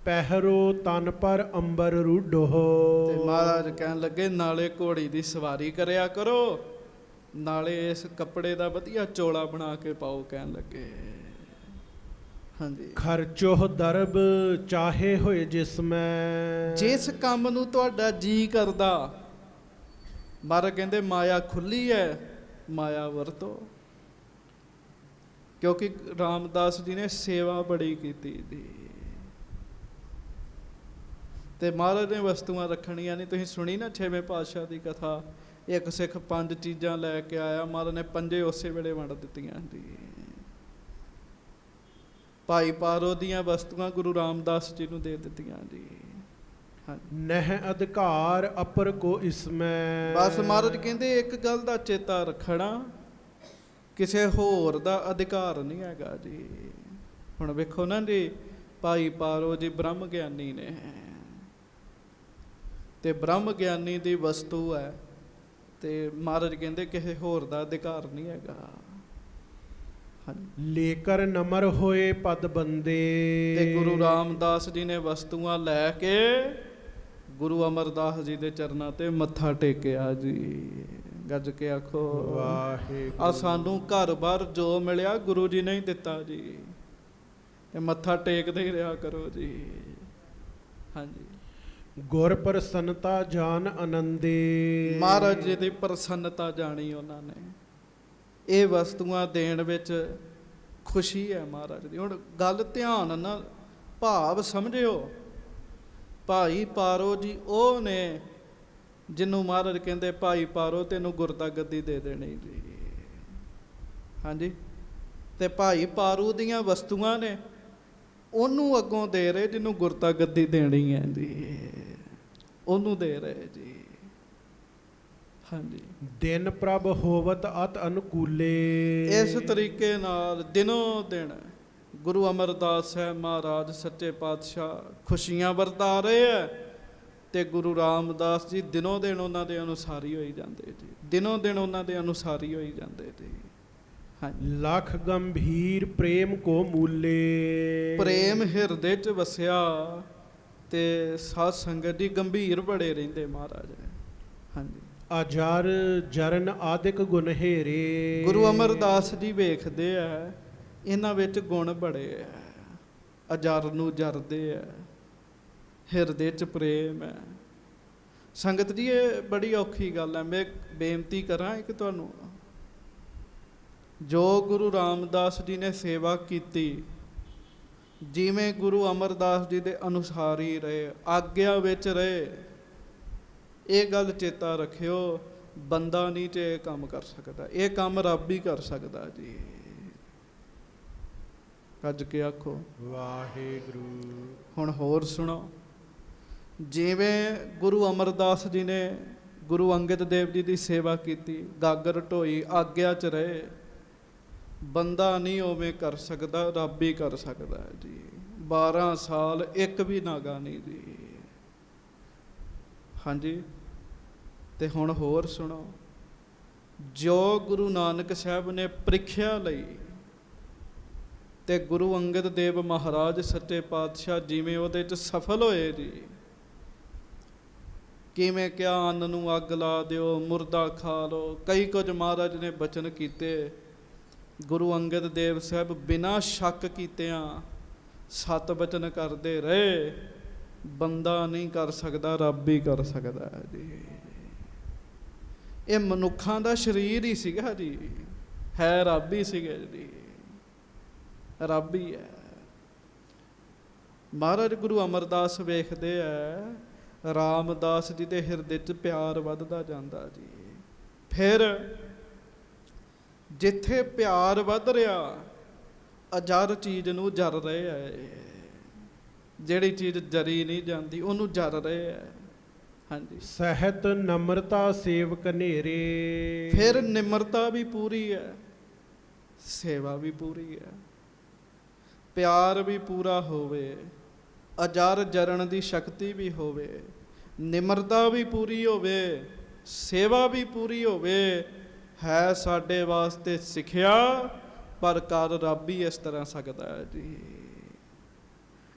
ਪਹਿਰੋ ਤਨ ਪਰ ਅੰਬਰ ਰੂਢੋ। ਤੇ ਮਹਾਰਾਜ ਕਹਿਣ ਲੱਗੇ ਨਾਲੇ ਘੋੜੀ ਦੀ ਸਵਾਰੀ ਕਰਿਆ ਕਰੋ, ਨਾਲੇ ਇਸ ਕੱਪੜੇ ਦਾ ਵਧੀਆ ਚੋਲਾ ਬਣਾ ਕੇ ਪਾਓ। ਕਹਿਣ ਲੱਗੇ ਹਾਂਜੀ। ਖਰਚੋ ਦਰਬ ਚਾਹੇ ਹੋਏ ਜਿਸ ਮੈਂ। ਜਿਸ ਕੰਮ ਨੂੰ ਤੁਹਾਡਾ ਜੀ ਕਰਦਾ, ਮਹਾਰਾਜ ਕਹਿੰਦੇ ਮਾਇਆ ਖੁੱਲੀ ਹੈ, ਮਾਇਆ ਵਰਤੋ। ਕਿਉਂਕਿ ਰਾਮਦਾਸ ਜੀ ਨੇ ਸੇਵਾ ਬੜੀ ਕੀਤੀ ਜੀ, ਤੇ ਮਹਾਰਾਜ ਨੇ ਵਸਤੂਆਂ ਰੱਖਣੀਆਂ ਨਹੀਂ। ਤੁਸੀਂ ਸੁਣੀ ਨਾ 6ਵੇਂ ਪਾਤਸ਼ਾਹ ਦੀ ਕਥਾ, ਇੱਕ ਸਿੱਖ 5 ਚੀਜ਼ਾਂ ਲੈ ਕੇ ਆਇਆ, ਮਹਾਰਾਜ ਨੇ 5 ਉਸੇ ਵੇਲੇ ਵੰਡ ਦਿੱਤੀਆਂ ਜੀ। ਭਾਈ ਪਾਰੋ ਦੀਆਂ ਵਸਤੂਆਂ ਗੁਰੂ ਰਾਮਦਾਸ ਜੀ ਨੂੰ ਦੇ ਦਿੱਤੀਆਂ ਜੀ। ਨਹਿ ਅਧਿਕਾਰ ਅਪਰ ਕੋ ਇਸਮੈ। ਬਸ ਮਹਾਰਾਜ ਕਹਿੰਦੇ ਇੱਕ ਗੱਲ ਦਾ ਚੇਤਾ ਰੱਖਣਾ, ਕਿਸੇ ਹੋਰ ਦਾ ਅਧਿਕਾਰ ਨਹੀਂ ਹੈਗਾ ਜੀ। ਹੁਣ ਵੇਖੋ ਨਾ ਜੀ, ਭਾਈ ਪਾਰੋ ਜੀ ਬ੍ਰਹਮ ਗਿਆਨੀ ਨੇ, ਤੇ ਬ੍ਰਹਮ ਗਿਆਨੀ ਦੀ ਵਸਤੂ ਹੈ, ਤੇ ਮਹਾਰਾਜ ਕਹਿੰਦੇ ਕਿਸੇ ਹੋਰ ਦਾ ਅਧਿਕਾਰ ਨਹੀਂ ਹੈਗਾ। ਲੇਕਰ ਨਮਰ ਹੋਏ ਪਦ ਬੰਦੇ। ਤੇ ਗੁਰੂ ਰਾਮਦਾਸ ਜੀ ਨੇ ਵਸਤੂਆਂ ਲੈ ਕੇ ਗੁਰੂ ਅਮਰਦਾਸ ਜੀ ਦੇ ਚਰਨਾਂ ਤੇ ਮੱਥਾ ਟੇਕਿਆ ਜੀ। ਗੱਜ ਕੇ ਆਖੋ ਵਾਹਿਗੁਰੂ। ਆ ਸਾਨੂੰ ਘਰ-ਬਾਰ ਜੋ ਮਿਲਿਆ ਗੁਰੂ ਜੀ ਨੇ ਹੀ ਦਿੱਤਾ ਜੀ, ਤੇ ਮੱਥਾ ਟੇਕਦੇ ਹੀ ਰਿਹਾ ਕਰੋ ਜੀ। ਹਾਂਜੀ। ਗੁਰ ਪ੍ਰਸੰਨਤਾ ਜਾਨ ਆਨੰਦੇ। ਮਹਾਰਾਜ ਜੀ ਦੀ ਪ੍ਰਸੰਨਤਾ ਜਾਣੀ ਉਹਨਾਂ ਨੇ। ਇਹ ਵਸਤੂਆਂ ਦੇਣ ਵਿੱਚ ਖੁਸ਼ੀ ਹੈ ਮਹਾਰਾਜ ਦੀ। ਹੁਣ ਗੱਲ ਧਿਆਨ ਨਾਲ ਭਾਵ ਸਮਝਿਓ। ਭਾਈ ਪਾਰੋ ਜੀ ਉਹ ਨੇ ਜਿਹਨੂੰ ਮਹਾਰਾਜ ਕਹਿੰਦੇ ਭਾਈ ਪਾਰੋ ਤੈਨੂੰ ਗੁਰਤਾ ਗੱਦੀ ਦੇ ਦੇਣੀ ਜੀ। ਹਾਂਜੀ। ਤੇ ਭਾਈ ਪਾਰੂ ਦੀਆਂ ਵਸਤੂਆਂ ਨੇ ਉਹਨੂੰ ਅੱਗੋਂ ਦੇ ਰਹੇ ਜਿਹਨੂੰ ਗੁਰਤਾ ਗੱਦੀ ਦੇਣੀ ਹੈ ਜੀ, ਉਹਨੂੰ ਦੇ ਰਹੇ ਜੀ। ਹਾਂਜੀ। ਦਿਨ ਪ੍ਰਭ ਹੋਵਤ ਅਤ ਅਨੁਕੂਲੇ। ਇਸ ਤਰੀਕੇ ਨਾਲ ਦਿਨੋਂ ਦਿਨ ਗੁਰੂ ਅਮਰਦਾਸ ਸਾਹਿਬ ਮਹਾਰਾਜ ਸੱਚੇ ਪਾਤਸ਼ਾਹ ਖੁਸ਼ੀਆਂ ਵਰਤਾ ਰਹੇ ਹੈ, ਤੇ ਗੁਰੂ ਰਾਮਦਾਸ ਜੀ ਦਿਨੋਂ ਦਿਨ ਉਹਨਾਂ ਦੇ ਅਨੁਸਾਰੀ ਹੋਈ ਜਾਂਦੇ ਜੀ, ਦਿਨੋਂ ਦਿਨ ਉਹਨਾਂ ਦੇ ਅਨੁਸਾਰੀ ਹੋਈ ਜਾਂਦੇ ਜੀ। ਹਾਂਜੀ। ਲੱਖ ਗੰਭੀਰ ਪ੍ਰੇਮ ਕੋ ਮੂਲੇ। ਪ੍ਰੇਮ ਹਿਰਦੇ 'ਚ ਵਸਿਆ, ਤੇ ਸਾਧ ਸੰਗਤ ਦੀ ਗੰਭੀਰ ਬੜੇ ਰਹਿੰਦੇ ਮਹਾਰਾਜ। ਹਾਂਜੀ। ਅਜਰ ਜਰਨ ਆਦਿਕ ਗੁਣ ਹੇਰੇ। ਗੁਰੂ ਅਮਰਦਾਸ ਜੀ ਵੇਖਦੇ ਆ ਇਹਨਾਂ ਵਿੱਚ ਗੁਣ ਬੜੇ ਆ, ਅਜਰ ਨੂੰ ਜਰਦੇ ਆ, ਹਿਰਦੇ 'ਚ ਪ੍ਰੇਮ ਹੈ। ਸੰਗਤ ਜੀ ਇਹ ਬੜੀ ਔਖੀ ਗੱਲ ਹੈ। ਮੈਂ ਬੇਨਤੀ ਕਰਾਂ ਕਿ ਤੁਹਾਨੂੰ ਜੋ ਗੁਰੂ ਰਾਮਦਾਸ ਜੀ ਨੇ ਸੇਵਾ ਕੀਤੀ, ਜਿਵੇਂ ਗੁਰੂ ਅਮਰਦਾਸ ਜੀ ਦੇ ਅਨੁਸਾਰ ਹੀ ਰਹੇ, ਆਗਿਆ ਵਿੱਚ ਰਹੇ, ਇਹ ਗੱਲ ਚੇਤਾ ਰੱਖਿਓ। ਬੰਦਾ ਨਹੀਂ ਤੇ ਇਹ ਕੰਮ ਕਰ ਸਕਦਾ, ਇਹ ਕੰਮ ਰੱਬ ਹੀ ਕਰ ਸਕਦਾ ਜੀ। ਕੱਜ ਕੇ ਆਖੋ ਵਾਹਿਗੁਰੂ। ਹੁਣ ਹੋਰ ਸੁਣੋ। ਜਿਵੇਂ ਗੁਰੂ ਅਮਰਦਾਸ ਜੀ ਨੇ ਗੁਰੂ ਅੰਗਦ ਦੇਵ ਜੀ ਦੀ ਸੇਵਾ ਕੀਤੀ, ਗਾਗਰ ਢੋਈ, ਆਗਿਆ 'ਚ ਰਹੇ, ਬੰਦਾ ਨਹੀਂ ਉਵੇਂ ਕਰ ਸਕਦਾ, ਰੱਬ ਹੀ ਕਰ ਸਕਦਾ ਜੀ। 12 ਸਾਲ ਇੱਕ ਵੀ ਨਾਗਾ ਨਹੀਂ ਜੀ। ਹਾਂਜੀ। ਤੇ ਹੁਣ ਹੋਰ ਸੁਣੋ। ਜੋ ਗੁਰੂ ਨਾਨਕ ਸਾਹਿਬ ਨੇ ਪ੍ਰੀਖਿਆ ਲਈ, ਤੇ ਗੁਰੂ ਅੰਗਦ ਦੇਵ ਮਹਾਰਾਜ ਸੱਚੇ ਪਾਤਸ਼ਾਹ ਜਿਵੇਂ ਉਹਦੇ 'ਚ ਸਫਲ ਹੋਏ ਜੀ। ਕਿਵੇਂ ਕਿਹਾ ਅੰਨ ਨੂੰ ਅੱਗ ਲਾ ਦਿਓ, ਮੁਰਦਾ ਖਾ ਲਓ, ਕਈ ਕੁਝ ਮਹਾਰਾਜ ਨੇ ਬਚਨ ਕੀਤੇ। ਗੁਰੂ ਅੰਗਦ ਦੇਵ ਸਾਹਿਬ ਬਿਨਾਂ ਸ਼ੱਕ ਕੀਤਿਆਂ 7 ਬਚਨ ਕਰਦੇ ਰਹੇ। ਬੰਦਾ ਨਹੀਂ ਕਰ ਸਕਦਾ, ਰੱਬ ਹੀ ਕਰ ਸਕਦਾ ਜੀ। ਇਹ ਮਨੁੱਖਾਂ ਦਾ ਸਰੀਰ ਹੀ ਸੀਗਾ ਜੀ, ਹੈ ਰੱਬ ਹੀ ਸੀਗੇ ਜੀ, ਰੱਬ ਹੀ ਹੈ। ਮਹਾਰਾਜ ਗੁਰੂ ਅਮਰਦਾਸ ਵੇਖਦੇ ਆ ਰਾਮਦਾਸ ਜੀ ਦੇ ਹਿਰਦੇ 'ਚ ਪਿਆਰ ਵੱਧਦਾ ਜਾਂਦਾ ਜੀ। ਫਿਰ ਜਿੱਥੇ ਪਿਆਰ ਵੱਧ ਰਿਹਾ, ਅਜਰ ਚੀਜ਼ ਨੂੰ ਜਰ ਰਹੇ ਹੈ। ਜਿਹੜੀ ਚੀਜ਼ ਜਰੀ ਨਹੀਂ ਜਾਂਦੀ ਉਹਨੂੰ ਜਰ ਰਹੇ ਹੈ। ਹਾਂਜੀ। ਸਹਿਤ ਨਮਰਤਾ ਸੇਵਕ ਨੇਰੇ। ਫਿਰ ਨਿਮਰਤਾ ਵੀ ਪੂਰੀ ਹੈ, ਸੇਵਾ ਵੀ ਪੂਰੀ ਹੈ, ਪਿਆਰ ਵੀ ਪੂਰਾ ਹੋਵੇ, ਅਜਰ ਜਰਨ ਦੀ ਸ਼ਕਤੀ ਵੀ ਹੋਵੇ, ਨਿਮਰਤਾ ਵੀ ਪੂਰੀ ਹੋਵੇ, ਸੇਵਾ ਵੀ ਪੂਰੀ ਹੋਵੇ। ਹੈ ਸਾਡੇ ਵਾਸਤੇ ਸਿੱਖਿਆ, ਪਰ ਕਰ ਰੱਬ ਹੀ ਇਸ ਤਰ੍ਹਾਂ ਸਕਦਾ ਹੈ ਜੀ।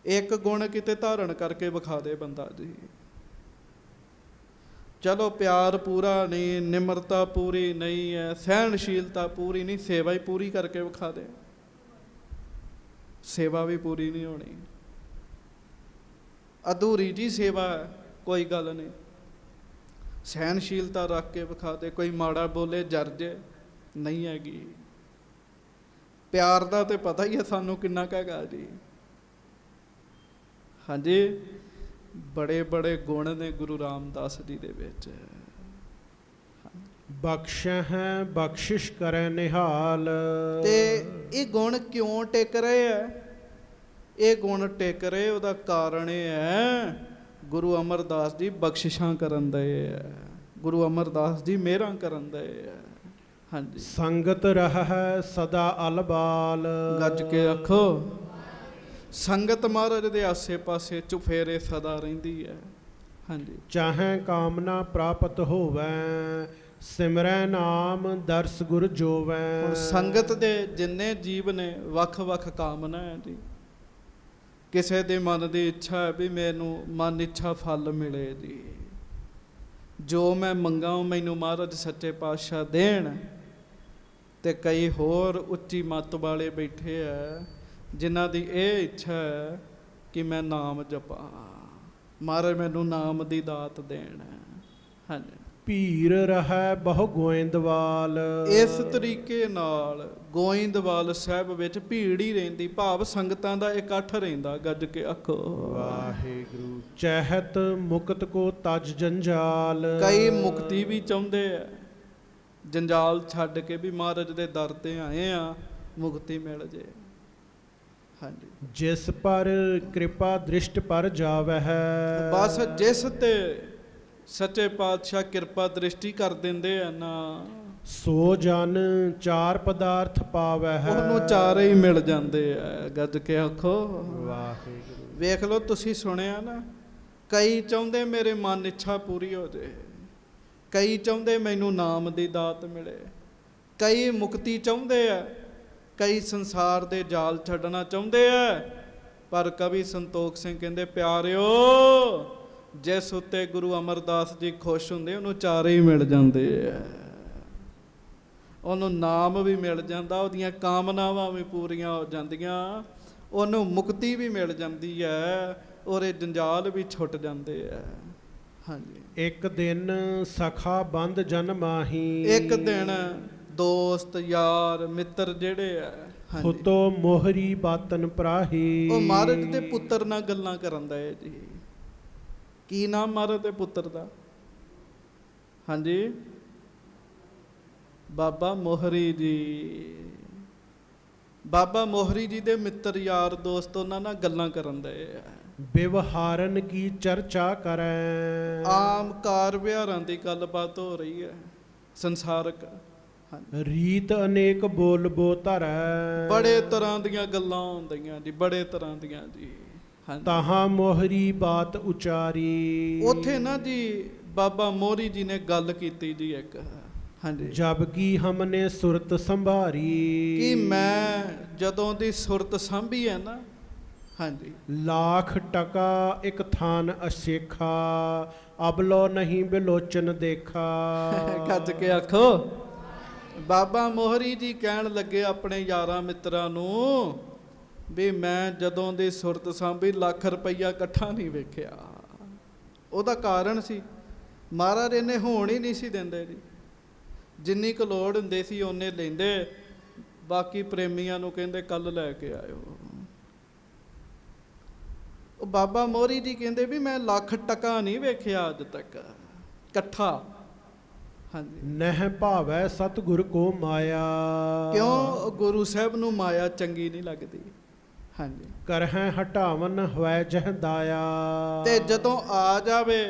ਇੱਕ ਗੁਣ ਕਿਤੇ ਧਾਰਨ ਕਰਕੇ ਵਿਖਾ ਦੇ ਬੰਦਾ ਜੀ। ਚਲੋ ਪਿਆਰ ਪੂਰਾ ਨਹੀਂ, ਨਿਮਰਤਾ ਪੂਰੀ ਨਹੀਂ ਹੈ, ਸਹਿਣਸ਼ੀਲਤਾ ਪੂਰੀ ਨਹੀਂ, ਸੇਵਾ ਹੀ ਪੂਰੀ ਕਰਕੇ ਵਿਖਾ ਦੇ। ਸੇਵਾ ਵੀ ਪੂਰੀ ਨਹੀਂ ਹੋਣੀ, ਅਧੂਰੀ ਜੀ ਸੇਵਾ ਹੈ, ਕੋਈ ਗੱਲ ਨਹੀਂ। ਸਹਿਣਸ਼ੀਲਤਾ ਰੱਖ ਕੇ ਵਿਖਾ ਦੇ, ਕੋਈ ਮਾੜਾ ਬੋਲੇ ਜਰ ਜੇ, ਨਹੀਂ ਹੈਗੀ। ਪਿਆਰ ਦਾ ਤੇ ਪਤਾ ਹੀ ਹੈ ਸਾਨੂੰ ਕਿੰਨਾ ਕੁ ਹੈਗਾ ਜੀ। ਹਾਂਜੀ, ਬੜੇ ਬੜੇ ਗੁਣ ਨੇ ਗੁਰੂ ਰਾਮਦਾਸ ਜੀ ਦੇ ਵਿੱਚ। ਬਖਸ਼ੈ ਹੈ ਬਖਸ਼ਿਸ਼ ਕਰੈ ਨਿਹਾਲ। ਤੇ ਇਹ ਗੁਣ ਕਿਉਂ ਟਿਕ ਰਹੇ ਹੈ? ਇਹ ਗੁਣ ਟਿਕ ਰਹੇ, ਉਹਦਾ ਕਾਰਨ ਇਹ ਹੈ ਗੁਰੂ ਅਮਰਦਾਸ ਜੀ ਬਖਸ਼ਿਸ਼ਾਂ ਕਰਨ ਦੇ ਹੈ, ਗੁਰੂ ਅਮਰਦਾਸ ਜੀ ਮਿਹਰਾਂ ਕਰਨ ਦੇ ਹੈ। ਹਾਂਜੀ। ਸੰਗਤ ਰਹਿ ਸਦਾ ਅਲਬਾਲ। ਗੱਜ ਕੇ ਆਖੋ, ਸੰਗਤ ਮਹਾਰਾਜ ਦੇ ਆਸੇ ਪਾਸੇ ਚੁਫੇਰੇ ਸਦਾ ਰਹਿੰਦੀ ਹੈ। ਹਾਂਜੀ। ਚਾਹੇ ਕਾਮਨਾ ਪ੍ਰਾਪਤ ਹੋਵੈ, ਸਿਮਰੈ ਨਾਮ ਦਰਸ ਗੁਰ ਜੋਵੈ। ਹੁਣ ਸੰਗਤ ਦੇ ਜਿੰਨੇ ਜੀਵ ਨੇ ਵੱਖ ਵੱਖ ਕਾਮਨਾ ਹੈ ਜੀ। ਕਿਸੇ ਦੇ ਮਨ ਦੀ ਇੱਛਾ ਹੈ ਵੀ ਮੈਨੂੰ ਮਨ ਇੱਛਾ ਫਲ ਮਿਲੇ ਜੀ, ਜੋ ਮੈਂ ਮੰਗਾਂ ਮੈਨੂੰ ਮਹਾਰਾਜ ਸੱਚੇ ਪਾਤਸ਼ਾਹ ਦੇਣ। ਤੇ ਕਈ ਹੋਰ ਉੱਚੀ ਮੱਤ ਵਾਲੇ ਬੈਠੇ ਹੈ ਜਿਨ੍ਹਾਂ ਦੀ ਇਹ ਇੱਛਾ ਹੈ ਕਿ ਮੈਂ ਨਾਮ ਜਪਾਂ, ਮਹਾਰਾਜ ਮੈਨੂੰ ਨਾਮ ਦੀ ਦਾਤ ਦੇਣ। ਹਾਂਜੀ। ਭੀਰ ਰਹਿ ਬਹੁ ਗੋਇੰਦਵਾਲ। ਇਸ ਤਰੀਕੇ ਨਾਲ ਗੋਇੰਦਵਾਲ ਸਾਹਿਬ ਵਿੱਚ ਭੀੜ ਹੀ ਰਹਿੰਦੀ, ਭਾਵ ਸੰਗਤਾਂ ਦਾ ਇਕੱਠ ਰਹਿੰਦਾ। ਗੱਜ ਕੇ ਆਖੋ ਵਾਹਿਗੁਰੂ। ਚਹਿਤ ਮੁਕਤ ਕੋ ਤਜ ਜੰਜਾਲ। ਕਈ ਮੁਕਤੀ ਵੀ ਚਾਹੁੰਦੇ ਆ, ਜੰਜਾਲ ਛੱਡ ਕੇ ਵੀ ਮਹਾਰਾਜ ਦੇ ਦਰ ਤੇ ਆਏ ਆ, ਮੁਕਤੀ ਮਿਲ ਜੇ। ਹਾਂਜੀ। ਜਿਸ ਪਰ ਕਿਰਪਾ ਦ੍ਰਿਸ਼ਟ ਪਰ ਜਾਵੈ ਹੈ। ਬਸ ਜਿਸ ਤੇ ਸੱਚੇ ਪਾਤਸ਼ਾਹ ਕਿਰਪਾ ਦ੍ਰਿਸ਼ਟੀ ਕਰ ਦਿੰਦੇ ਆ ਨਾ, ਸੋ ਜਨ ਚਾਰ ਪਦਾਰਥ ਪਾਵੈ ਹੈ। ਉਹਨੂੰ ਚਾਰੇ ਹੀ ਮਿਲ ਜਾਂਦੇ ਆ। ਗੱਜ ਕੇ ਆਖੋ ਵਾਹਿਗੁਰੂ। ਵੇਖ ਲਓ, ਤੁਸੀਂ ਸੁਣਿਆ ਨਾ, ਕਈ ਚਾਹੁੰਦੇ ਮੇਰੇ ਮਨ ਇੱਛਾ ਪੂਰੀ ਹੋ ਜੇ, ਕਈ ਚਾਹੁੰਦੇ ਮੈਨੂੰ ਨਾਮ ਦੀ ਦਾਤ ਮਿਲੇ, ਕਈ ਮੁਕਤੀ ਚਾਹੁੰਦੇ ਆ, ਕਈ ਸੰਸਾਰ ਦੇ ਜਾਲ ਛੱਡਣਾ ਚਾਹੁੰਦੇ ਆ। ਪਰ ਕਵੀ ਸੰਤੋਖ ਸਿੰਘ ਕਹਿੰਦੇ, ਪਿਆਰਿਓ ਜਿਸ ਉੱਤੇ ਗੁਰੂ ਅਮਰਦਾਸ ਜੀ ਖੁਸ਼ ਹੁੰਦੇ ਉਹਨੂੰ ਚਾਰੇ ਹੀ ਮਿਲ ਜਾਂਦੇ ਆ। ਉਹਨੂੰ ਨਾਮ ਵੀ ਮਿਲ ਜਾਂਦਾ, ਉਹਦੀਆਂ ਕਾਮਨਾਵਾਂ ਵੀ ਪੂਰੀਆਂ ਹੋ ਜਾਂਦੀਆਂ, ਉਹਨੂੰ ਮੁਕਤੀ ਵੀ ਮਿਲ ਜਾਂਦੀ ਹੈ, ਉਹਦੇ ਜੰਜਾਲ ਵੀ ਛੁੱਟ ਜਾਂਦੇ ਆ। ਹਾਂਜੀ। ਇੱਕ ਦਿਨ ਸਖਾ ਬੰਦ ਜਨ ਮਾਹੀ। ਇੱਕ ਦਿਨ ਦੋਸਤ ਯਾਰ ਮਿੱਤਰ ਜਿਹੜੇ ਆ, ਹੁਤੋ ਮੋਹਰੀ ਬਾਤਨ ਪ੍ਰਾਹੀ। ਉਹ ਮਹਾਰਾਜ ਦੇ ਪੁੱਤਰ ਨਾਲ ਗੱਲਾਂ ਕਰਨ ਦਾ ਹੈ ਜੀ। ਕੀ ਨਾਮ ਮਹਾਰਾਜ ਦੇ ਪੁੱਤਰ ਦਾ? ਹਾਂਜੀ, ਬਾਬਾ ਮੋਹਰੀ ਜੀ। ਬਾਬਾ ਮੋਹਰੀ ਜੀ ਦੇ ਮਿੱਤਰ ਯਾਰ ਦੋਸਤ ਉਹਨਾਂ ਨਾਲ ਗੱਲਾਂ ਕਰਨ ਦੇ ਆ। ਵਿਵਹਾਰਨ ਕੀ ਚਰਚਾ ਕਰੈ। ਆਮ ਕਾਰ ਵਿਹਾਰਾਂ ਦੀ ਗੱਲਬਾਤ ਹੋ ਰਹੀ ਹੈ, ਸੰਸਾਰਕ। ਰੀਤ ਅਨੇਕ ਬੋਲਬੋ ਧਰੈ। ਬੜੇ ਤਰ੍ਹਾਂ ਦੀਆਂ ਗੱਲਾਂ ਹੁੰਦੀਆਂ ਜੀ, ਬੜੇ ਤਰ੍ਹਾਂ ਦੀਆਂ ਜੀ। ਤਾਹਾਂ ਮੋਹਰੀ ਬਾਤ ਉਚਾਰੀ। ਉੱਥੇ ਨਾ ਜੀ ਬਾਬਾ ਮੋਹਰੀ ਜੀ ਨੇ ਗੱਲ ਕੀਤੀ ਜੀ ਇੱਕ। ਹਾਂਜੀ। ਜਬ ਕੀ ਹਮਨੇ ਸੁਰਤ ਸੰਭਾਰੀ। ਕਿ ਮੈਂ ਜਦੋਂ ਦੀ ਸੁਰਤ ਸਾਂਭੀ ਹੈ ਨਾ, ਹਾਂਜੀ, ਲੱਖ ਟਕਾ ਇੱਕ ਥਾਨ ਅਸੇਖਾ, ਅਬਲੋ ਨਹੀਂ ਬਿਲੋਚਨ ਦੇਖਾ। ਗੱਜ ਕੇ ਆਖੋ। ਬਾਬਾ ਮੋਹਰੀ ਜੀ ਕਹਿਣ ਲੱਗੇ ਆਪਣੇ ਯਾਰਾਂ ਮਿੱਤਰਾਂ ਨੂੰ ਵੀ ਮੈਂ ਜਦੋਂ ਦੀ ਸੁਰਤ ਸਾਂਭੀ ਲੱਖ ਰੁਪਈਆ ਇਕੱਠਾ ਨਹੀਂ ਵੇਖਿਆ। ਉਹਦਾ ਕਾਰਨ ਸੀ ਮਹਾਰਾਜ ਇਹਨੇ ਹੋਣ ਹੀ ਨਹੀਂ ਸੀ ਦਿੰਦੇ ਜੀ। ਜਿੰਨੀ ਕੁ ਲੋੜ ਹੁੰਦੇ ਸੀ ਉਹਨੇ ਲੈਂਦੇ, ਬਾਕੀ ਪ੍ਰੇਮੀਆਂ ਨੂੰ ਕਹਿੰਦੇ ਕੱਲ ਲੈ ਕੇ ਆਇਓ। ਉਹ ਬਾਬਾ ਮੋਹਰੀ ਜੀ ਕਹਿੰਦੇ ਵੀ ਮੈਂ ਲੱਖ ਟਕਾ ਨਹੀਂ ਵੇਖਿਆ ਅੱਜ ਤੱਕ ਇਕੱਠਾ। ਹਾਂਜੀ। ਨਹਿ ਭਾਵੈ ਸਤਿਗੁਰ ਕੋ ਮਾਇਆ। ਕਿਉਂ? ਗੁਰੂ ਸਾਹਿਬ ਨੂੰ ਮਾਇਆ ਚੰਗੀ ਨਹੀਂ ਲੱਗਦੀ। ਹਾਂਜੀ। ਕਰਹਿ ਹਟਾਵਨ ਹੋਇ ਜਹ ਦਾਇਆ। ਤੇ ਜਦੋਂ ਆ ਜਾਵੇ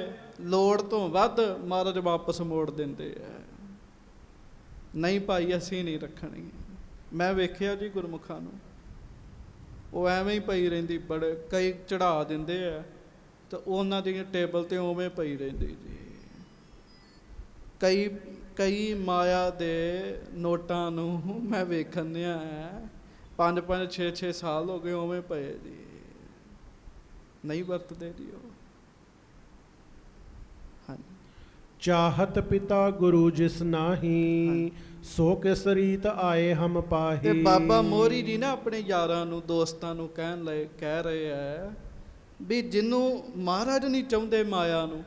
ਲੋੜ ਤੋਂ ਵੱਧ ਮਹਾਰਾਜ ਵਾਪਸ ਮੋੜ ਦਿੰਦੇ ਆ। ਨਹੀਂ ਭਾਈ ਅਸੀਂ ਨਹੀਂ ਰੱਖਣੀ। ਮੈਂ ਵੇਖਿਆ ਜੀ ਗੁਰਮੁਖਾਂ ਨੂੰ, ਉਹ ਐਵੇਂ ਹੀ ਪਈ ਰਹਿੰਦੀ, ਬੜੇ ਕਈ ਚੜਾ ਦਿੰਦੇ ਆ ਤੇ ਉਹਨਾਂ ਦੀ ਟੇਬਲ ਤੇ ਉਵੇਂ ਪਈ ਰਹਿੰਦੀ ਜੀ। ਕਈ ਮਾਇਆ ਦੇ ਨੋਟਾਂ ਨੂੰ ਮੈਂ ਵੇਖਣਿਆ 5-5 6-6 ਸਾਲ ਹੋ ਗਏ ਉਵੇਂ ਪਏ ਜੀ, ਨਹੀਂ ਵਰਤਦੇ ਜੀ ਉਹ। ਹਾਂਜੀ। ਚਾਹਤ ਪਿਤਾ ਗੁਰੂ ਜਿਸ ਨਾਹੀ, ਸੋ ਕਿਸ ਰੀਤ ਆਏ ਹਮ ਪਾਹੀ। ਤੇ ਬਾਬਾ ਮੋਹਰੀ ਜੀ ਨਾ ਆਪਣੇ ਯਾਰਾਂ ਨੂੰ ਦੋਸਤਾਂ ਨੂੰ ਕਹਿ ਰਹੇ ਆ ਵੀ ਜਿਹਨੂੰ ਮਹਾਰਾਜ ਨਹੀਂ ਚਾਹੁੰਦੇ ਮਾਇਆ ਨੂੰ,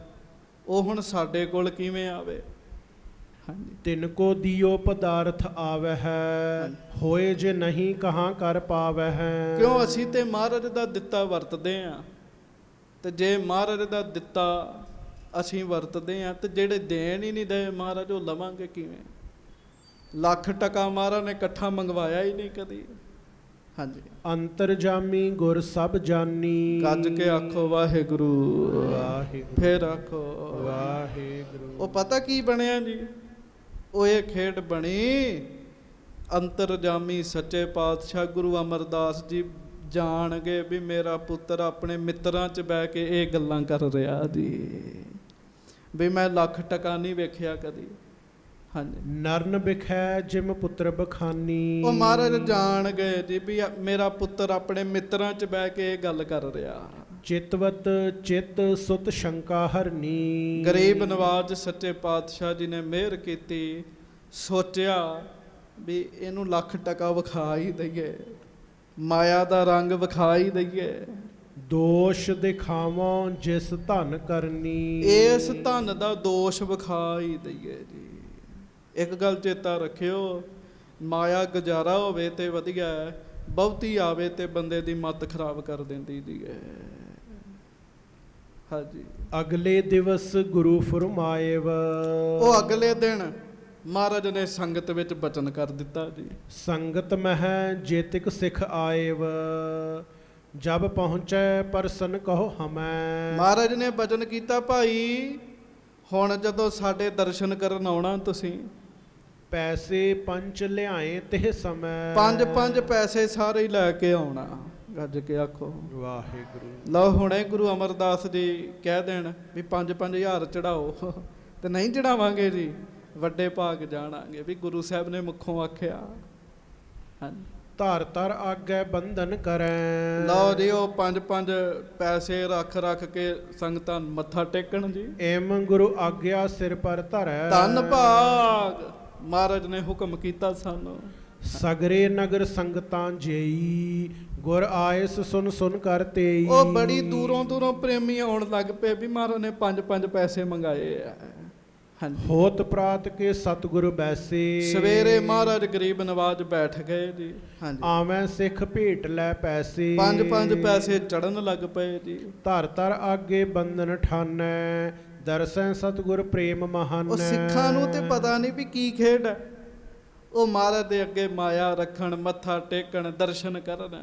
ਉਹ ਹੁਣ ਸਾਡੇ ਕੋਲ ਕਿਵੇਂ ਆਵੇ। ਹਾਂਜੀ। ਤਿਨ ਕੋ ਦਿਓ ਪਦਾਰਥ ਆਵੈ ਹੈ, ਹੋਏ ਜੇ ਨਹੀਂ ਕਹਾਂ ਕਰ ਪਾਵੈ ਹੈ। ਕਿਉਂ? ਅਸੀਂ ਤੇ ਮਹਾਰਾਜ ਦਾ ਦਿੱਤਾ ਵਰਤਦੇ ਆ, ਤੇ ਜੇ ਮਹਾਰਾਜ ਦਾ ਦਿੱਤਾ ਅਸੀਂ ਵਰਤਦੇ ਆ ਤੇ ਜਿਹੜੇ ਦੇਣ ਹੀ ਨਹੀਂ ਦੇ ਮਹਾਰਾਜ, ਉਹ ਲਵਾਂਗੇ ਕਿਵੇਂ? ਲੱਖ ਟਕਾ ਮਹਾਰਾਜ ਨੇ ਇਕੱਠਾ ਮੰਗਵਾਇਆ ਹੀ ਨਹੀਂ ਕਦੀ। ਹਾਂਜੀ। ਅੰਤਰਜਾਮੀ ਗੁਰ ਸਭ ਜਾਨੀ, ਗੱਜ ਕੇ ਆਖੋ ਵਾਹਿਗੁਰੂ ਵਾਹਿਗੁਰੂ। ਫੇਰ ਆਖੋ ਵਾਹਿਗੁਰੂ। ਉਹ ਪਤਾ ਕੀ ਬਣਿਆ ਜੀ? ਉਹ ਇਹ ਖੇਡ ਬਣੀ, ਅੰਤਰਜਾਮੀ ਸੱਚੇ ਪਾਤਸ਼ਾਹ ਗੁਰੂ ਅਮਰਦਾਸ ਜੀ ਜਾਣਗੇ ਵੀ ਮੇਰਾ ਪੁੱਤਰ ਆਪਣੇ ਮਿੱਤਰਾਂ 'ਚ ਬਹਿ ਕੇ ਇਹ ਗੱਲਾਂ ਕਰ ਰਿਹਾ ਜੀ, ਵੀ ਮੈਂ ਲੱਖ ਟਕਾ ਨਹੀਂ ਵੇਖਿਆ ਕਦੀ। ਹਾਂਜੀ। ਨਰਨ ਬਿਖੈ ਜਿਮ ਪੁੱਤਰ ਬਖਾਨੀ। ਉਹ ਮਹਾਰਾਜ ਜਾਣ ਗਏ ਜੀ ਵੀ ਮੇਰਾ ਪੁੱਤਰ ਆਪਣੇ ਮਿੱਤਰਾਂ 'ਚ ਬਹਿ ਕੇ ਇਹ ਗੱਲ ਕਰ ਰਿਹਾ। ਚਿਤਵਤ ਚਿਤ ਸੁਤ ਸ਼ੰਕਾ ਹਰਨੀ। ਗਰੀਬ ਨਵਾਜ ਸੱਚੇ ਪਾਤਸ਼ਾਹ ਜੀ ਨੇ ਮਿਹਰ ਕੀਤੀ, ਸੋਚਿਆ ਵੀ ਇਹਨੂੰ ਲੱਖ ਟਕਾ ਵਿਖਾ ਹੀ ਦਈਏ, ਮਾਇਆ ਦਾ ਰੰਗ ਵਿਖਾ ਹੀ ਦਈਏ। ਦੋਸ਼ ਦਿਖਾਵਾਂ ਜਿਸ ਧਨ ਕਰਨੀ। ਇਸ ਧਨ ਦਾ ਦੋਸ਼ ਵਿਖਾ ਹੀ ਦਈਏ ਜੀ। ਇੱਕ ਗੱਲ ਚੇਤਾ ਰੱਖਿਓ, ਮਾਇਆ ਗੁਜ਼ਾਰਾ ਹੋਵੇ ਤੇ ਵਧੀਆ, ਬਹੁਤੀ ਆਵੇ ਤੇ ਬੰਦੇ ਦੀ ਮੱਤ ਖਰਾਬ ਕਰ ਦਿੰਦੀ ਜੀ। ਹਾਂਜੀ। ਅਗਲੇ ਦਿਵਸ ਗੁਰੂ ਫਰਮਾਏਵ। ਉਹ ਅਗਲੇ ਦਿਨ ਮਹਾਰਾਜ ਨੇ ਸੰਗਤ ਵਿੱਚ ਬਚਨ ਕਰ ਦਿੱਤਾ ਜੀ। ਸੰਗਤ ਮਹਿ ਜੇਤਿਕ ਸਿੱਖ ਆਏਵ, ਜਬ ਪਹੁੰਚੈ ਪਰਸਨ ਕਹੋ ਹਮੈ। ਮਹਾਰਾਜ ਨੇ ਬਚਨ ਕੀਤਾ, ਭਾਈ ਹੁਣ ਜਦੋਂ ਸਾਡੇ ਦਰਸ਼ਨ ਕਰਨ ਆਉਣਾ ਤੁਸੀਂ, ਪੈਸੇ ਪੰਜ ਲਿਆਏ ਤੇ ਸਮੈ। 5 ਪੈਸੇ ਸਾਰੇ ਹੀ ਲੈ ਕੇ ਆਉਣਾ। ਗੱਜ ਕੇ ਆਖੋ ਵਾਹਿਗੁਰੂ। ਲਓ ਹੁਣੇ ਗੁਰੂ ਅਮਰਦਾਸ ਜੀ ਕਹਿ ਦੇਣ ਵੀ 5-5 ਚੜਾਓ ਤੇ ਨਹੀਂ ਚੜਾਵਾਂਗੇ ਜੀ, ਵੱਡੇ ਭਾਗ ਜਾਣਾਂਗੇ ਵੀ ਗੁਰੂ ਸਾਹਿਬ ਨੇ ਮੁਖੋਂ ਆਖਿਆ। ਹਾਂਜੀ। ਧਰ ਧਰ ਆਗੇ ਬੰਧਨ ਕਰੈ। ਲਓ ਜੀ ਉਹ 5 ਪੈਸੇ ਰੱਖ ਕੇ ਸੰਗਤਾਂ ਮੱਥਾ ਟੇਕਣ ਜੀ। ਏਮ ਗੁਰੂ ਆਗਿਆ ਸਿਰ ਪਰ ਧਰੈ। ਧੰਨ ਭਾਗ ਮਹਾਰਾਜ ਨੇ ਹੁਕਮ ਕੀਤਾ ਸਾਨੂੰ। ਸਗਰੇ ਨਗਰ ਸੰਗਤਾਂ ਜੇਈ, ਗੁਰ ਆਇਸ ਸੁਨ ਸੁਨ ਕਰ ਤੇਈ। ਉਹ ਬੜੀ ਦੂਰੋਂ ਪ੍ਰੇਮੀ ਆਉਣ ਲੱਗ ਪਏ ਵੀ ਮਹਾਰਾਜ ਨੇ 5 ਪੈਸੇ ਮੰਗਾਏ ਆ। ਹਾਂਜੀ। ਹੋਤ ਪ੍ਰਾਤ ਕੇ ਸਤਿਗੁਰ ਬੈਸੇ। ਸਵੇਰੇ ਮਹਾਰਾਜ ਗਰੀਬ ਨਵਾਜ ਬੈਠ ਗਏ ਜੀ। ਹਾਂਜੀ। ਆਵੇਂ ਸਿੱਖ ਭੇਟ ਲੈ ਪੈਸੇ। 5 ਪੈਸੇ ਚੜਨ ਲੱਗ ਪਏ ਜੀ। ਧਰ ਧਰ ਆਗੇ ਬੰਧਨ ਠਾਨੈ, ਦਰਸੈ ਸਤਿਗੁਰ ਪ੍ਰੇਮ ਮਹਾਨੈ। ਉਹ ਸਿੱਖਾਂ ਨੂੰ ਤੇ ਪਤਾ ਨਹੀਂ ਵੀ ਕੀ ਖੇਡ ਹੈ। ਉਹ ਮਹਾਰਾਜ ਦੇ ਅੱਗੇ ਮਾਇਆ ਰੱਖਣ, ਮੱਥਾ ਟੇਕਣ, ਦਰਸ਼ਨ ਕਰਨ।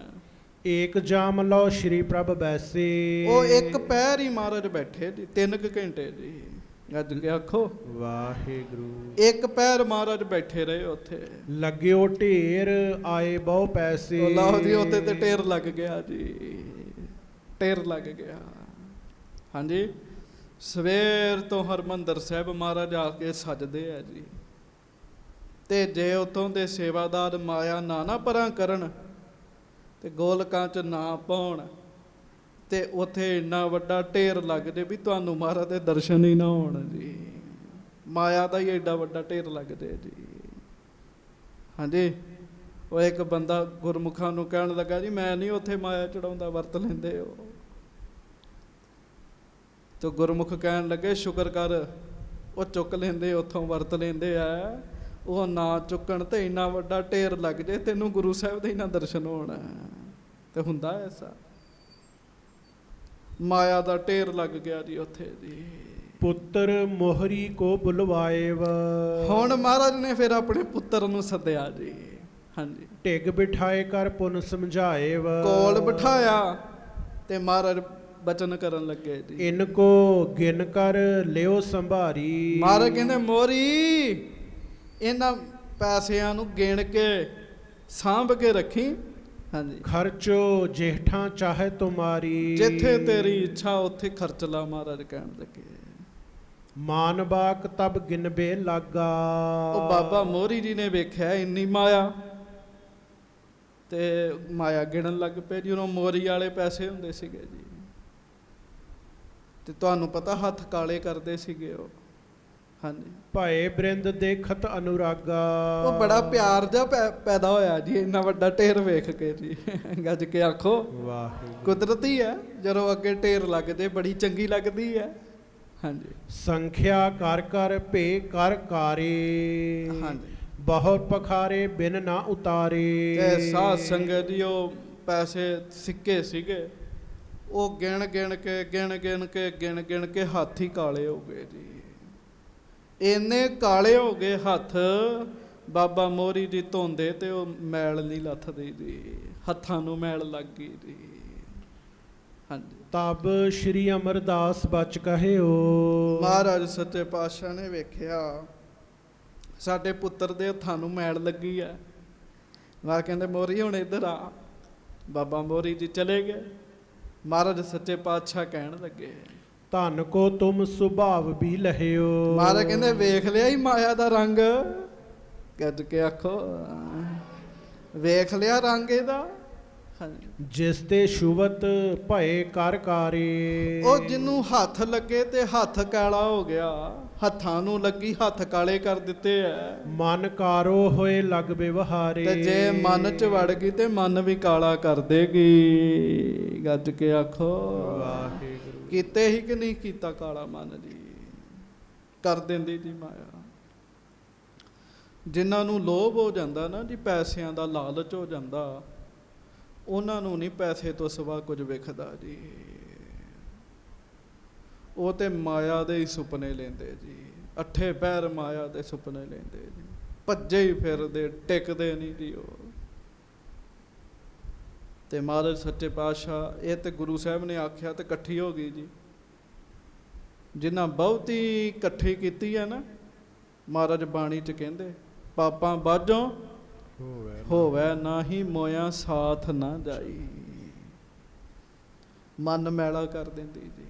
ਏਕ ਜਾਮ ਲਓ ਸ਼੍ਰੀ ਪ੍ਰਭ ਬੈਸੇ। ਉਹ ਇੱਕ ਪੈਰ ਹੀ ਮਹਾਰਾਜ ਬੈਠੇ ਜੀ, 3 ਘੰਟੇ ਜੀ। ਗੱਜ ਕੇ ਆਖੋ ਵਾਹਿਗੁਰੂ। ਇੱਕ ਪੈਰ ਮਹਾਰਾਜ ਬੈਠੇ ਰਹੇ ਉੱਥੇ। ਲੱਗਿਓ ਢੇਰ ਆਏ ਬਹੁ ਪੈਸੇ। ਉਹ ਲਓ ਜੀ ਉੱਥੇ ਤੇ ਢੇਰ ਲੱਗ ਗਿਆ ਜੀ, ਢੇਰ ਲੱਗ ਗਿਆ। ਹਾਂਜੀ। ਸਵੇਰ ਤੋਂ ਹਰਮੰਦਰ ਸਾਹਿਬ ਮਹਾਰਾਜ ਆ ਕੇ ਸਜਦੇ ਆ ਜੀ। ਤੇ ਜੇ ਉਤੋਂ ਦੇ ਸੇਵਾਦਾਰ ਮਾਇਆ ਨਾ ਪਰਾਂ ਕਰਨ ਤੇ ਗੋਲਕਾਂ 'ਚ ਨਾ ਪਾਉਣ ਤੇ ਉੱਥੇ ਇੰਨਾ ਵੱਡਾ ਢੇਰ ਲੱਗ ਜੇ ਵੀ ਤੁਹਾਨੂੰ ਮਹਾਰਾਜ ਦੇ ਦਰਸ਼ਨ ਹੀ ਨਾ ਹੋਣ ਜੀ। ਮਾਇਆ ਦਾ ਹੀ ਐਡਾ ਵੱਡਾ ਢੇਰ ਲੱਗ ਜੇ ਜੀ। ਹਾਂਜੀ। ਉਹ ਇੱਕ ਬੰਦਾ ਗੁਰਮੁਖਾਂ ਨੂੰ ਕਹਿਣ ਲੱਗਾ, ਜੀ ਮੈਂ ਨਹੀਂ ਉੱਥੇ ਮਾਇਆ ਚੜਾਉਂਦਾ, ਵਰਤ ਲੈਂਦੇ ਹੋ। ਤੇ ਗੁਰਮੁਖ ਕਹਿਣ ਲੱਗੇ, ਸ਼ੁਕਰ ਕਰ, ਉਹ ਚੁੱਕ ਲੈਂਦੇ, ਉੱਥੋਂ ਵਰਤ ਲੈਂਦੇ ਆ। ਉਹ ਨਾ ਚੁੱਕਣ ਤੇ ਇੰਨਾ ਵੱਡਾ ਢੇਰ ਲੱਗ ਜੇ, ਤੈਨੂੰ ਗੁਰੂ ਸਾਹਿਬ ਦੇ ਹੀ ਨਾ ਦਰਸ਼ਨ ਹੋਣਾ। ਤੇ ਹੁੰਦਾ ਐਸਾ। ਮਾਇਆ ਦਾ ਢੇਰ ਲੱਗ ਗਿਆ ਜੀ ਉੱਥੇ ਜੀ। ਪੁੱਤਰ ਮੋਹਰੀ ਕੋ ਬੁਲਵਾਏਵ। ਹੁਣ ਮਹਾਰਾਜ ਨੇ ਫਿਰ ਆਪਣੇ ਪੁੱਤਰ ਨੂੰ ਸੱਦਿਆ ਜੀ। ਹਾਂਜੀ, ਢਿੱਗ ਬਿਠਾਏ ਕਰ ਪੁਨ ਸਮਝਾਏਵ। ਕੋਲ ਬਿਠਾਇਆ ਤੇ ਮਹਾਰਾਜ ਬਚਨ ਕਰਨ ਲੱਗੇ ਜੀ। ਇਨ ਕੋ ਗਿਨ ਕਰ ਲਿਓ ਸੰਭਾਰੀ। ਮਹਾਰਾਜ ਕਹਿੰਦੇ ਮੋਰੀ ਇਹਨਾਂ ਪੈਸਿਆਂ ਨੂੰ ਗਿਣ ਕੇ ਸਾਂਭ ਕੇ ਰੱਖੀ। ਹਾਂਜੀ, ਖਰਚੋ ਜੇਠਾਂ ਚਾਹੇ ਤੁਮਾਰੀ। ਜਿੱਥੇ ਤੇਰੀ ਇੱਛਾ ਉੱਥੇ ਖਰਚ ਲਾ। ਮਹਾਰਾਜ ਕਹਿਣ ਲੱਗੇ ਮਾਨ ਬਾਕ ਤਬ ਗਿਨਬੇ ਲਾਗਾ। ਉਹ ਬਾਬਾ ਮੋਹਰੀ ਜੀ ਨੇ ਵੇਖਿਆ ਇੰਨੀ ਮਾਇਆ ਤੇ ਮਾਇਆ ਗਿਣਨ ਲੱਗ ਪਏ ਜੀ। ਉਹਨੂੰ ਮੋਹਰੀ ਵਾਲੇ ਪੈਸੇ ਹੁੰਦੇ ਸੀਗੇ ਜੀ, ਤੇ ਤੁਹਾਨੂੰ ਪਤਾ ਹੱਥ ਕਾਲੇ ਕਰਦੇ ਸੀਗੇ ਉਹ। ਹਾਂਜੀ, ਭਏ ਬ੍ਰਿੰਦ ਦੇਖਤ ਅਨੁਰਾਗਾ। ਉਹ ਬੜਾ ਪਿਆਰ ਜਿਹਾ ਪੈਦਾ ਹੋਇਆ ਜੀ ਇੰਨਾ ਵੱਡਾ ਢੇਰ ਵੇਖ ਕੇ ਜੀ। ਗੱਜ ਕੇ ਆਖੋ ਵਾਹਿਗੁਰੂ। ਕੁਦਰਤੀ ਹੈ, ਜਦੋਂ ਅੱਗੇ ਢੇਰ ਲੱਗ ਜੇ ਬੜੀ ਚੰਗੀ ਲੱਗਦੀ ਹੈ। ਹਾਂਜੀ, ਸੰਖਿਆ ਕਰ ਕਰ ਭੇ ਕਰ ਕਾਰੇ। ਹਾਂਜੀ, ਬਹੁਤ ਪਖਾਰੇ ਬਿਨ ਨਾ ਉਤਾਰੇ। ਤੇ ਸਾਧ ਸੰਗਤ ਜੀ ਉਹ ਪੈਸੇ ਸਿੱਕੇ ਸੀਗੇ, ਉਹ ਗਿਣ ਗਿਣ ਕੇ ਹੱਥ ਹੀ ਕਾਲੇ ਹੋ ਗਏ ਜੀ। ਇੰਨੇ ਕਾਲੇ ਹੋ ਗਏ ਹੱਥ, ਬਾਬਾ ਮੋਹਰੀ ਜੀ ਧੋਂਦੇ ਤੇ ਉਹ ਮੈਲ ਨਹੀਂ ਲੱਥਦੀ ਜੀ, ਹੱਥਾਂ ਨੂੰ ਮੈਲ ਲੱਗ ਗਈ ਜੀ। ਹਾਂਜੀ, ਤਬ ਸ਼੍ਰੀ ਅਮਰਦਾਸ ਬਚ ਕਹਿਓ। ਮਹਾਰਾਜ ਸੱਚੇ ਪਾਤਸ਼ਾਹ ਨੇ ਵੇਖਿਆ ਸਾਡੇ ਪੁੱਤਰ ਦੇ ਹੱਥਾਂ ਨੂੰ ਮੈਲ ਲੱਗੀ ਆ। ਮੈਂ ਕਹਿੰਦੇ ਮੋਹਰੀ ਹੁਣ ਇੱਧਰ ਆ। ਬਾਬਾ ਮੋਹਰੀ ਜੀ ਚਲੇ ਗਏ। ਮਹਾਰਾਜ ਸੱਚੇ ਪਾਤਸ਼ਾਹ ਕਹਿਣ ਲੱਗੇ ਧਨ ਕੋ ਤੁਮ ਸੁਭਾਵ ਵੀ ਲਹਿਓ। ਮਹਾਰਾਜ ਕਹਿੰਦੇ ਵੇਖ ਲਿਆ ਹੀ ਮਾਇਆ ਦਾ ਰੰਗ। ਗੱਜ ਕੇ ਆਖੋ ਵੇਖ ਲਿਆ ਰੰਗ ਇਹਦਾ। ਜਿਸ ਤੇ ਸ਼ੁਵਤ ਭਏ ਕਰ ਕਾਰੇ। ਉਹ ਜਿਹਨੂੰ ਹੱਥ ਲੱਗੇ ਤੇ ਹੱਥ ਕਾਲਾ ਹੋ ਗਿਆ, ਹੱਥਾਂ ਨੂੰ ਲੱਗੀ ਹੱਥ ਕਾਲੇ ਕਰ ਦਿੱਤੇ ਐ। ਮਨ ਕਾਰੋ ਹੋਏ ਲਗ ਵਿਵਹਾਰੇ। ਤੇ ਜੇ ਮਨ ਚ ਵੜ ਗਈ ਤੇ ਮਨ ਵੀ ਕਾਲਾ ਕਰ ਦੇਗੀ। ਗੱਜ ਕੇ ਆਖੋ ਵਾਹਿਗੁਰੂ। ਕੀਤੇ ਹੀ ਕਿ ਨਹੀਂ ਕੀਤਾ ਕਾਲਾ ਮਨ ਜੀ, ਕਰ ਦਿੰਦੀ ਜੀ ਮਾਇਆ। ਜਿਨ੍ਹਾਂ ਨੂੰ ਲੋਭ ਹੋ ਜਾਂਦਾ ਨਾ ਜੀ, ਪੈਸਿਆਂ ਦਾ ਲਾਲਚ ਹੋ ਜਾਂਦਾ, ਉਹਨਾਂ ਨੂੰ ਨਹੀਂ ਪੈਸੇ ਤੋਂ ਸਿਵਾ ਕੁਝ ਵਿਖਦਾ ਜੀ। ਉਹ ਤੇ ਮਾਇਆ ਦੇ ਹੀ ਸੁਪਨੇ ਲੈਂਦੇ ਜੀ, ਅੱਠੇ ਪੈਰ ਮਾਇਆ ਦੇ ਸੁਪਨੇ ਲੈਂਦੇ ਜੀ, ਭੱਜੇ ਹੀ ਫਿਰਦੇ, ਟਿਕਦੇ ਨਹੀਂ ਜੀ ਉਹ। ਤੇ ਮਹਾਰਾਜ ਸੱਚੇ ਪਾਤਸ਼ਾਹ ਇਹ ਤੇ ਗੁਰੂ ਸਾਹਿਬ ਨੇ ਆਖਿਆ ਤੇ ਇਕੱਠੀ ਹੋ ਗਈ ਜੀ। ਜਿਨ੍ਹਾਂ ਬਹੁਤੀ ਇਕੱਠੀ ਕੀਤੀ ਹੈ ਨਾ, ਮਹਾਰਾਜ ਬਾਣੀ ਚ ਕਹਿੰਦੇ ਪਾਪਾਂ ਬਾਝੋਂ ਹੋਵੇ ਨਾਹੀ ਮੋਇਆ ਸਾਥ ਨਾ ਜਾਈ। ਮਨ ਮੈਲਾ ਕਰ ਦਿੰਦੀ ਜੀ।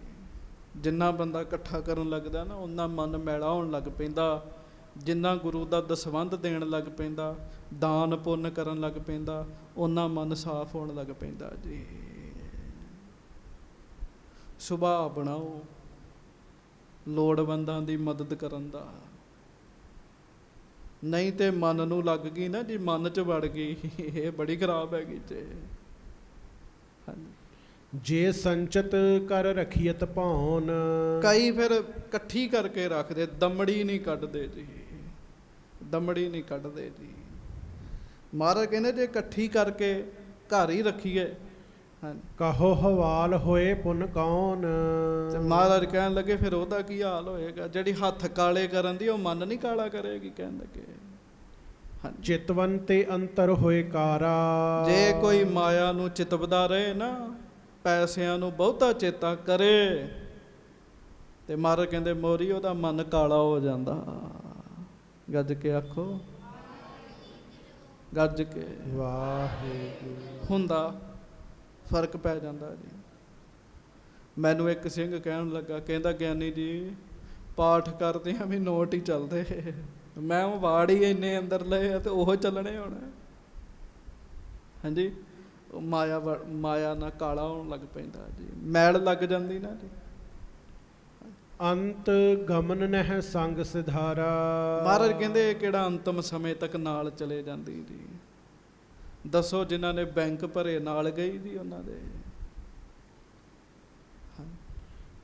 ਜਿੰਨਾ ਬੰਦਾ ਇਕੱਠਾ ਕਰਨ ਲੱਗਦਾ ਨਾ, ਉਹਨਾਂ ਮਨ ਮੈਲਾ ਹੋਣ ਲੱਗ ਪੈਂਦਾ। ਜਿੰਨਾ ਗੁਰੂ ਦਾ ਦਸਵੰਧ ਦੇਣ ਲੱਗ ਪੈਂਦਾ, ਦਾਨ ਪੁੰਨ ਕਰਨ ਲੱਗ ਪੈਂਦਾ, ਉਹਨਾਂ ਮਨ ਸਾਫ਼ ਹੋਣ ਲੱਗ ਪੈਂਦਾ ਜੀ। ਸੁਭਾਅ ਬਣਾਓ ਲੋੜਵੰਦਾਂ ਦੀ ਮਦਦ ਕਰਨ ਦਾ। ਨਹੀਂ ਤੇ ਮਨ ਨੂੰ ਲੱਗ ਗਈ ਨਾ ਜੀ, ਮਨ ਚ ਵੜ ਗਈ, ਇਹ ਬੜੀ ਖਰਾਬ ਹੈਗੀ ਤੇ। ਜੇ ਸੰਚਤ ਕਰ ਰਖੀਅਤ ਭਾਉਨ। ਕਈ ਫਿਰ ਇਕੱਠੀ ਕਰਕੇ ਰੱਖਦੇ, ਦਮੜੀ ਨਹੀਂ ਕੱਢਦੇ ਜੀ, ਦਮੜੀ ਨਹੀਂ ਕੱਢਦੇ ਜੀ। ਮਹਾਰਾਜ ਕਹਿੰਦੇ ਜੇ ਇਕੱਠੀ ਕਰਕੇ ਘਰ ਹੀ ਰੱਖੀਏ। ਕਹੋ ਹਵਾਲ ਹੋਏ ਪੁੰਨ ਕੌਣ। ਤੇ ਮਹਾਰਾਜ ਕਹਿਣ ਲੱਗੇ ਫਿਰ ਉਹਦਾ ਕੀ ਹਾਲ ਹੋਏਗਾ। ਜਿਹੜੀ ਹੱਥ ਕਾਲੇ ਕਰਨ ਦੀ, ਉਹ ਮਨ ਨਹੀਂ ਕਾਲਾ ਕਰੇਗੀ। ਕਹਿਣ ਲੱਗੇ ਚਿਤਵਨ ਤੇ ਅੰਤਰ ਹੋਏ ਕਾਰਾ। ਜੇ ਕੋਈ ਮਾਇਆ ਨੂੰ ਚਿਤਵਦਾ ਰਹੇ ਨਾ, ਪੈਸਿਆਂ ਨੂੰ ਬਹੁਤਾ ਚੇਤਾ ਕਰੇ, ਤੇ ਮਹਾਰਾਜ ਕਹਿੰਦੇ ਮੋਰੀ ਉਹਦਾ ਮਨ ਕਾਲਾ ਹੋ ਜਾਂਦਾ। ਗੱਜ ਕੇ ਆਖੋ ਗੱਜ ਕੇ ਵਾਹਿਗੁਰੂ। ਹੁੰਦਾ ਫਰਕ ਪੈ ਜਾਂਦਾ ਜੀ। ਮੈਨੂੰ ਇੱਕ ਸਿੰਘ ਕਹਿਣ ਲੱਗਾ, ਕਹਿੰਦਾ ਗਿਆਨੀ ਜੀ ਪਾਠ ਕਰਦੇ ਆ ਵੀ ਨੋਟ ਹੀ ਚੱਲਦੇ। ਮੈਂ ਉਹ ਵਾੜ ਹੀ ਇੰਨੇ ਅੰਦਰ ਲਏ ਆ ਤੇ ਉਹ ਚੱਲਣੇ ਹੁਣ। ਹਾਂਜੀ, ਉਹ ਮਾਇਆ ਨਾਲ ਕਾਲਾ ਹੋਣ ਲੱਗ ਪੈਂਦਾ ਜੀ, ਮੈਲ ਲੱਗ ਜਾਂਦੀ ਨਾ ਜੀ। ਅੰਤ ਗਮਨ ਨਹਿ ਸੰਗ ਸਿਧਾਰਾ। ਮਹਾਰਾਜ ਕਹਿੰਦੇ ਕਿਹੜਾ ਅੰਤਮ ਸਮੇਂ ਤੱਕ ਨਾਲ ਚਲੇ ਜਾਂਦੀ ਜੀ। ਦੱਸੋ ਜਿਨ੍ਹਾਂ ਨੇ ਬੈਂਕ ਭਰੇ ਨਾਲ ਗਈ ਜੀ ਉਹਨਾਂ ਦੇ।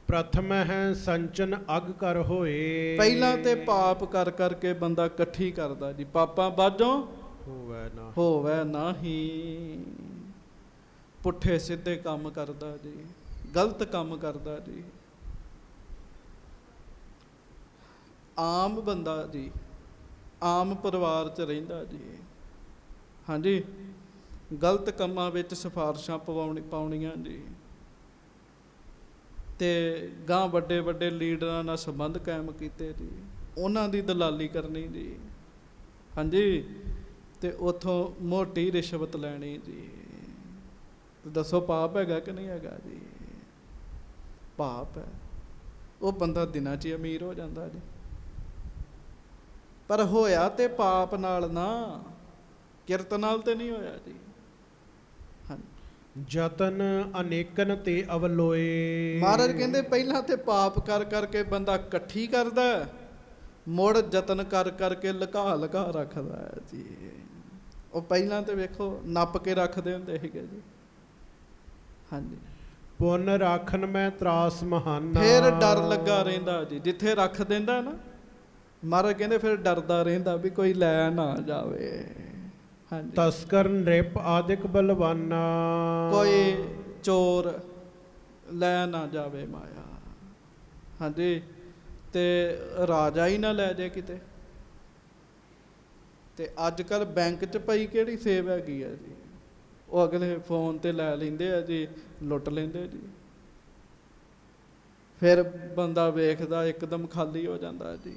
ਪ੍ਰਥਮ ਹੈ ਸੰਚਨ ਅਗ ਕਰ ਹੋਏ। ਪਹਿਲਾਂ ਤੇ ਪਾਪ ਕਰ ਕਰਕੇ ਬੰਦਾ ਇਕੱਠੀ ਕਰਦਾ ਜੀ, ਪਾਪਾਂ ਬਾਝੋਂ ਹੋਵੇ ਨਾਹੀ। ਪੁੱਠੇ ਸਿੱਧੇ ਕੰਮ ਕਰਦਾ ਜੀ, ਗਲਤ ਕੰਮ ਕਰਦਾ ਜੀ। ਆਮ ਬੰਦਾ ਜੀ, ਆਮ ਪਰਿਵਾਰ 'ਚ ਰਹਿੰਦਾ ਜੀ, ਹਾਂਜੀ, ਗਲਤ ਕੰਮਾਂ ਵਿੱਚ ਸਿਫਾਰਸ਼ਾਂ ਪਾਉਣੀਆਂ ਜੀ, ਤੇ ਗਾਂ ਵੱਡੇ ਵੱਡੇ ਲੀਡਰਾਂ ਨਾਲ ਸੰਬੰਧ ਕਾਇਮ ਕੀਤੇ ਜੀ, ਉਹਨਾਂ ਦੀ ਦਲਾਲੀ ਕਰਨੀ ਜੀ, ਹਾਂਜੀ, ਤੇ ਉਥੋਂ ਮੋਟੀ ਰਿਸ਼ਵਤ ਲੈਣੀ ਜੀ। ਦੱਸੋ ਪਾਪ ਹੈਗਾ ਕਿ ਨਹੀਂ ਹੈਗਾ ਜੀ? ਪਾਪ ਹੈ। ਉਹ ਬੰਦਾ ਦਿਨਾਂ 'ਚ ਹੀ ਅਮੀਰ ਹੋ ਜਾਂਦਾ ਜੀ, ਪਰ ਹੋਇਆ ਤੇ ਪਾਪ ਨਾਲ ਨਾ, ਕਿਰਤ ਨਾਲ ਤੇ ਨਹੀਂ ਹੋਇਆ ਜੀ। ਜਤਨ ਅਨੇਕਨ ਤੇ ਅਵਲੋਏ। ਮਹਾਰਾਜ ਕਹਿੰਦੇ ਪਹਿਲਾਂ ਤੇ ਪਾਪ ਕਰ ਕਰਕੇ ਬੰਦਾ ਇਕੱਠੀ ਕਰਦਾ, ਮੁੜ ਯਤਨ ਕਰ ਕਰਕੇ ਲੁਕਾ ਲੁਕਾ ਰੱਖਦਾ ਹੈ ਜੀ। ਉਹ ਪਹਿਲਾਂ ਤੇ ਵੇਖੋ ਨੱਪ ਕੇ ਰੱਖਦੇ ਹੁੰਦੇ ਸੀਗੇ ਜੀ, ਹਾਂਜੀ। ਪੁੰਨ ਰਾਖਨ ਮੈਂ ਤਰਾਸ ਮਹਾਨਾ। ਫਿਰ ਡਰ ਲੱਗਾ ਰਹਿੰਦਾ ਜੀ, ਜਿੱਥੇ ਰੱਖ ਦਿੰਦਾ ਨਾ, ਮਹਾਰਾਜ ਕਹਿੰਦੇ ਫਿਰ ਡਰਦਾ ਰਹਿੰਦਾ ਵੀ ਕੋਈ ਲੈ ਨਾ ਜਾਵੇ, ਹਾਂਜੀ। ਤਸਕਰ ਨ੍ਰਿਪ ਆਦਿਕ ਬਲਵਾਨਾ। ਕੋਈ ਚੋਰ ਲੈ ਨਾ ਜਾਵੇ ਮਾਇਆ, ਹਾਂਜੀ, ਤੇ ਰਾਜਾ ਹੀ ਨਾ ਲੈ ਜਾਏ ਕਿਤੇ। ਤੇ ਅੱਜ ਕੱਲ੍ਹ ਬੈਂਕ 'ਚ ਪਈ ਕਿਹੜੀ ਸੇਵ ਹੈਗੀ ਆ ਜੀ, ਉਹ ਅਗਲੇ ਫੋਨ ਤੇ ਲੈ ਲੈਂਦੇ ਆ ਜੀ, ਲੁੱਟ ਲੈਂਦੇ ਜੀ। ਫਿਰ ਬੰਦਾ ਵੇਖਦਾ ਇੱਕਦਮ ਖਾਲੀ ਹੋ ਜਾਂਦਾ ਜੀ।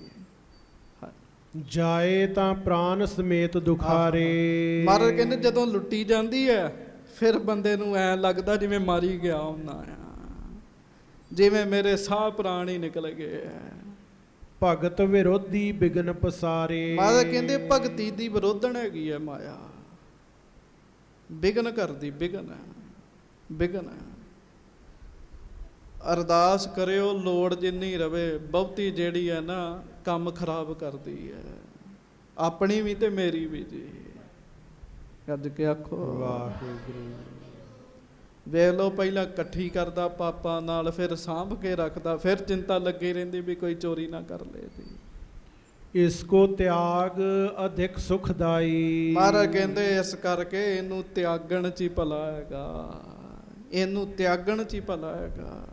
ਜਾਏ ਤਾਂ ਪ੍ਰਾਨ ਸਮੇਤ ਦੁਖਾਰੇ। ਮਹਾਰਾਜ ਕਹਿੰਦੇ ਜਦੋਂ ਲੁੱਟੀ ਜਾਂਦੀ ਹੈ ਫਿਰ ਬੰਦੇ ਨੂੰ ਐਂ ਲੱਗਦਾ ਜਿਵੇਂ ਮਾਰੀ ਗਿਆ ਹੁੰਦਾ ਆ, ਜਿਵੇਂ ਮੇਰੇ ਸਾਹ ਪ੍ਰਾਣ ਹੀ ਨਿਕਲ ਗਏ ਆ। ਭਗਤ ਵਿਰੋਧੀ ਬਿਗਨ ਪਸਾਰੇ। ਮਹਾਰਾਜ ਕਹਿੰਦੇ ਭਗਤੀ ਦੀ ਵਿਰੋਧਣ ਹੈਗੀ ਹੈ ਮਾਇਆ, ਬਿਗਨ ਕਰਦੀ, ਬਿਗਨ ਬਿਗਨ। ਅਰਦਾਸ ਕਰਿਓ ਲੋੜ ਜਿੰਨੀ ਰਵੇ, ਬਹੁਤੀ ਜਿਹੜੀ ਹੈ ਨਾ ਕੰਮ ਖਰਾਬ ਕਰਦੀ ਹੈ, ਆਪਣੀ ਵੀ ਤੇ ਮੇਰੀ ਵੀ ਜੀ। ਗੱਜ ਕੇ ਆਖੋ ਵਾਹਿਗੁਰੂ। ਵੇਖ ਲਓ ਪਹਿਲਾਂ ਇਕੱਠੀ ਕਰਦਾ ਪਾਪਾਂ ਨਾਲ, ਫਿਰ ਸਾਂਭ ਕੇ ਰੱਖਦਾ, ਫਿਰ ਚਿੰਤਾ ਲੱਗੀ ਰਹਿੰਦੀ ਵੀ ਕੋਈ ਚੋਰੀ ਨਾ ਕਰ ਲੇ ਜੀ। ਇਸ ਕੋ ਤਿਆਗ ਅਧਿਕ ਸੁਖਦਾਈ। ਮਹਾਰਾਜ ਕਹਿੰਦੇ ਇਸ ਕਰਕੇ ਇਹਨੂੰ ਤਿਆਗਣ 'ਚ ਹੀ ਭਲਾ ਹੈਗਾ, ਇਹਨੂੰ ਤਿਆਗਣ 'ਚ ਹੀ ਭਲਾ ਹੈਗਾ।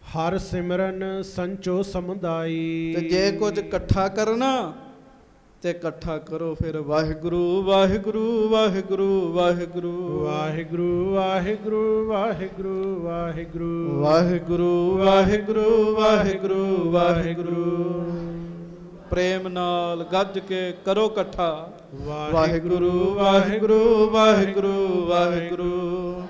ਹਰ ਸਿਮਰਨ ਸੰਚੋ ਸਮੁਦਾਈ। ਤੇ ਜੇ ਕੁਝ ਇਕੱਠਾ ਕਰਨਾ ਤੇ ਇਕੱਠਾ ਕਰੋ ਫਿਰ ਵਾਹਿਗੁਰੂ ਵਾਹਿਗੁਰੂ ਵਾਹਿਗੁਰੂ ਵਾਹਿਗੁਰੂ ਵਾਹਿਗੁਰੂ ਵਾਹਿਗੁਰੂ ਵਾਹਿਗੁਰੂ ਵਾਹਿਗੁਰੂ ਵਾਹਿਗੁਰੂ ਵਾਹਿਗੁਰੂ ਵਾਹਿਗੁਰੂ ਵਾਹਿਗੁਰੂ। ਪ੍ਰੇਮ ਨਾਲ ਗੱਜ ਕੇ ਕਰੋ ਇਕੱਠਾ ਵਾਹਿਗੁਰੂ ਵਾਹਿਗੁਰੂ ਵਾਹਿਗੁਰੂ ਵਾਹਿਗੁਰੂ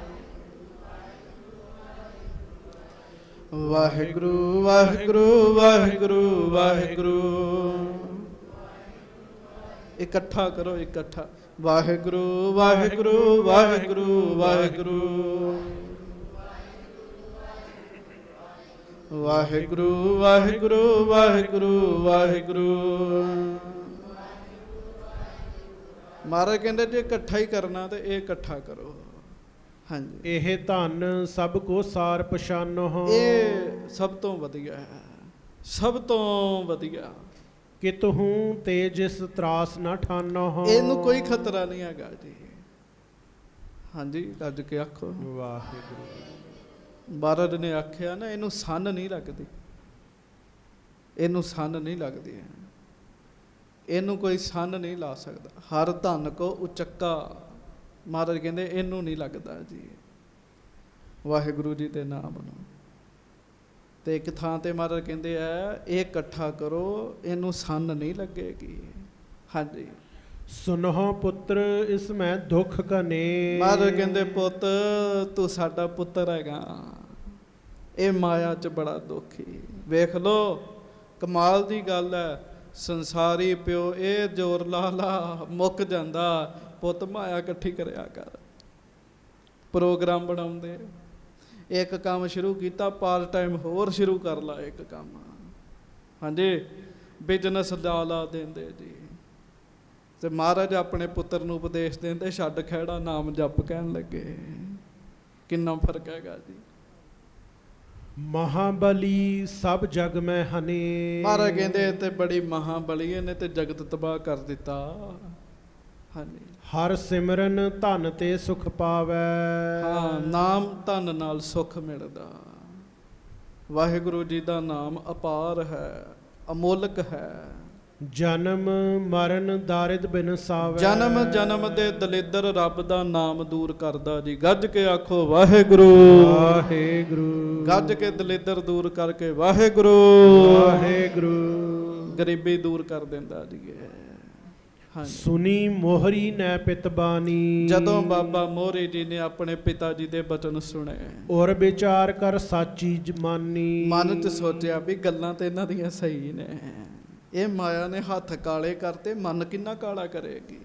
ਵਾਹਿਗੁਰੂ ਵਾਹਿਗੁਰੂ ਵਾਹਿਗੁਰੂ ਵਾਹਿਗੁਰੂ। ਇਕੱਠਾ ਕਰੋ, ਇਕੱਠਾ ਵਾਹਿਗੁਰੂ ਵਾਹਿਗੁਰੂ ਵਾਹਿਗੁਰੂ ਵਾਹਿਗੁਰੂ ਵਾਹਿਗੁਰੂ ਵਾਹਿਗੁਰੂ ਵਾਹਿਗੁਰੂ ਵਾਹਿਗੁਰੂ। ਮਹਾਰਾਜ ਕਹਿੰਦੇ ਜੇ ਇਕੱਠਾ ਹੀ ਕਰਨਾ ਤੇ ਇਹ ਇਕੱਠਾ ਕਰੋ, ਹਾਂਜੀ। ਇਹ ਧਨ ਸਭ ਕੋ ਸਾਰ ਪਛਾਨੋ। ਇਹ ਸਭ ਤੋਂ ਵਧੀਆ ਹੈ, ਸਭ ਤੋਂ ਵਧੀਆ। ਕਿਤਹੂ ਤੇ ਜਿਸ ਤਰਾਸ ਨਾ ਠਾਨੋ। ਇਹਨੂੰ ਕੋਈ ਖਤਰਾ ਨਹੀਂ ਹੈਗਾ ਜੀ, ਹਾਂਜੀ। ਗੱਜ ਕੇ ਆਖੋ ਵਾਹਿਗੁਰੂ। ਮਹਾਰਾਜ ਨੇ ਆਖਿਆ ਨਾ, ਇਹਨੂੰ ਸੰਨ ਨਹੀਂ ਲੱਗਦੀ, ਇਹਨੂੰ ਸੰਨ ਨਹੀਂ ਲੱਗਦੀ, ਇਹਨੂੰ ਕੋਈ ਸੰਨ ਨਹੀਂ ਲਾ ਸਕਦਾ। ਹਰ ਧਨ ਕੋ ਉਚੱਕਾ, ਮਹਾਰਾਜ ਕਹਿੰਦੇ ਇਹਨੂੰ ਨਹੀਂ ਲੱਗਦਾ ਜੀ। ਵਾਹਿਗੁਰੂ ਜੀ ਦੇ ਨਾਮ ਨੂੰ ਤੇ ਇੱਕ ਥਾਂ ਤੇ ਮਹਾਰਾਜ ਕਹਿੰਦੇ ਆ ਇਹ ਇਕੱਠਾ ਕਰੋ, ਇਹਨੂੰ ਸੰਨ ਨਹੀਂ ਲੱਗੇਗੀ, ਹਾਂਜੀ। ਸੁਨਹੁ ਪੁੱਤਰ ਇਸ ਮੈਂ ਦੁੱਖ ਕਨੇ। ਮਹਾਰਾਜ ਕਹਿੰਦੇ ਪੁੱਤ ਤੂੰ ਸਾਡਾ ਪੁੱਤਰ ਹੈਗਾ, ਇਹ ਮਾਇਆ 'ਚ ਬੜਾ ਦੁਖੀ। ਵੇਖ ਲੋ ਕਮਾਲ ਦੀ ਗੱਲ ਹੈ, ਸੰਸਾਰੀ ਪਿਓ ਇਹ ਜ਼ੋਰ ਲਾ ਲਾ ਮੁੱਕ ਜਾਂਦਾ, ਪੁੱਤ ਮਾਇਆ ਇਕੱਠੀ ਕਰਿਆ ਕਰ। ਪ੍ਰੋਗਰਾਮ ਬਣਾਉਂਦੇ, ਇੱਕ ਕੰਮ ਸ਼ੁਰੂ ਕੀਤਾ ਪਾਰਟ ਟਾਈਮ ਹੋਰ ਸ਼ੁਰੂ ਕਰ ਲਾ ਇੱਕ ਕੰਮ, ਹਾਂਜੀ। ਬਿਜ਼ਨਸ ਲਾ ਦਿੰਦੇ ਜੀ। ਤੇ ਮਹਾਰਾਜ ਆਪਣੇ ਪੁੱਤਰ ਨੂੰ ਉਪਦੇਸ਼ ਦਿੰਦੇ ਛੱਡ ਖਹਿੜਾ ਨਾਮ ਜਪ ਕਹਿਣ ਲੱਗੇ। ਕਿੰਨਾ ਫਰਕ ਹੈਗਾ ਜੀ। ਮਹਾਬਲੀ ਸਭ ਜਗ ਮੈਂ ਹਨੇ। ਮਹਾਰਾਜ ਕਹਿੰਦੇ ਤੇ ਬੜੀ ਮਹਾਬਲੀ, ਇਹਨੇ ਤੇ ਜਗਤ ਤਬਾਹ ਕਰ ਦਿੱਤਾ, ਹਾਂਜੀ। ਹਰ ਸਿਮਰਨ ਧਨ ਤੇ ਸੁਖ ਪਾਵੈ। ਹਾਂ, ਨਾਮ ਧਨ ਨਾਲ ਸੁਖ ਮਿਲਦਾ। ਵਾਹਿਗੁਰੂ ਜੀ ਦਾ ਨਾਮ ਅਪਾਰ ਹੈ, ਅਮੋਲਕ ਹੈ। ਜਨਮ ਮਰਨ ਦਾਰਿਦ ਬਿਨ ਸਾਵੈ। ਜਨਮ ਜਨਮ ਦੇ ਦਲਿੱਦਰ ਰੱਬ ਦਾ ਨਾਮ ਦੂਰ ਕਰਦਾ ਜੀ। ਗੱਜ ਕੇ ਆਖੋ ਵਾਹਿਗੁਰੂ। ਵਾਹਿਗੁਰੂ। ਗੱਜ ਕੇ ਦਲਿੱਦਰ ਦੂਰ ਕਰਕੇ ਵਾਹਿਗੁਰੂ। ਵਾਹਿਗੁਰੂ। ਗਰੀਬੀ ਦੂਰ ਕਰ ਦਿੰਦਾ ਜੀ। ਹਾਂਜੀ। ਸੁਨੀ ਮੋਹਰੀ ਨੈ ਪਿਤ ਬਾਣੀ। ਜਦੋਂ ਬਾਬਾ ਮੋਹਰੀ ਜੀ ਨੇ ਆਪਣੇ ਪਿਤਾ ਜੀ ਦੇ ਬਚਨ ਸੁਣੇ, ਔਰ ਵਿਚਾਰ ਕਰ ਸਾਚੀ ਜਮਾਨੀ। ਮਨ 'ਚ ਸੋਚਿਆ ਵੀ ਗੱਲਾਂ ਤੇ ਇਹਨਾਂ ਦੀਆਂ ਸਹੀ ਨੇ, ਇਹ ਮਾਇਆ ਨੇ ਹੱਥ ਕਾਲੇ ਕਰਤੇ, ਮਨ ਕਿੰਨਾ ਕਾਲਾ ਕਰੇਗੀ।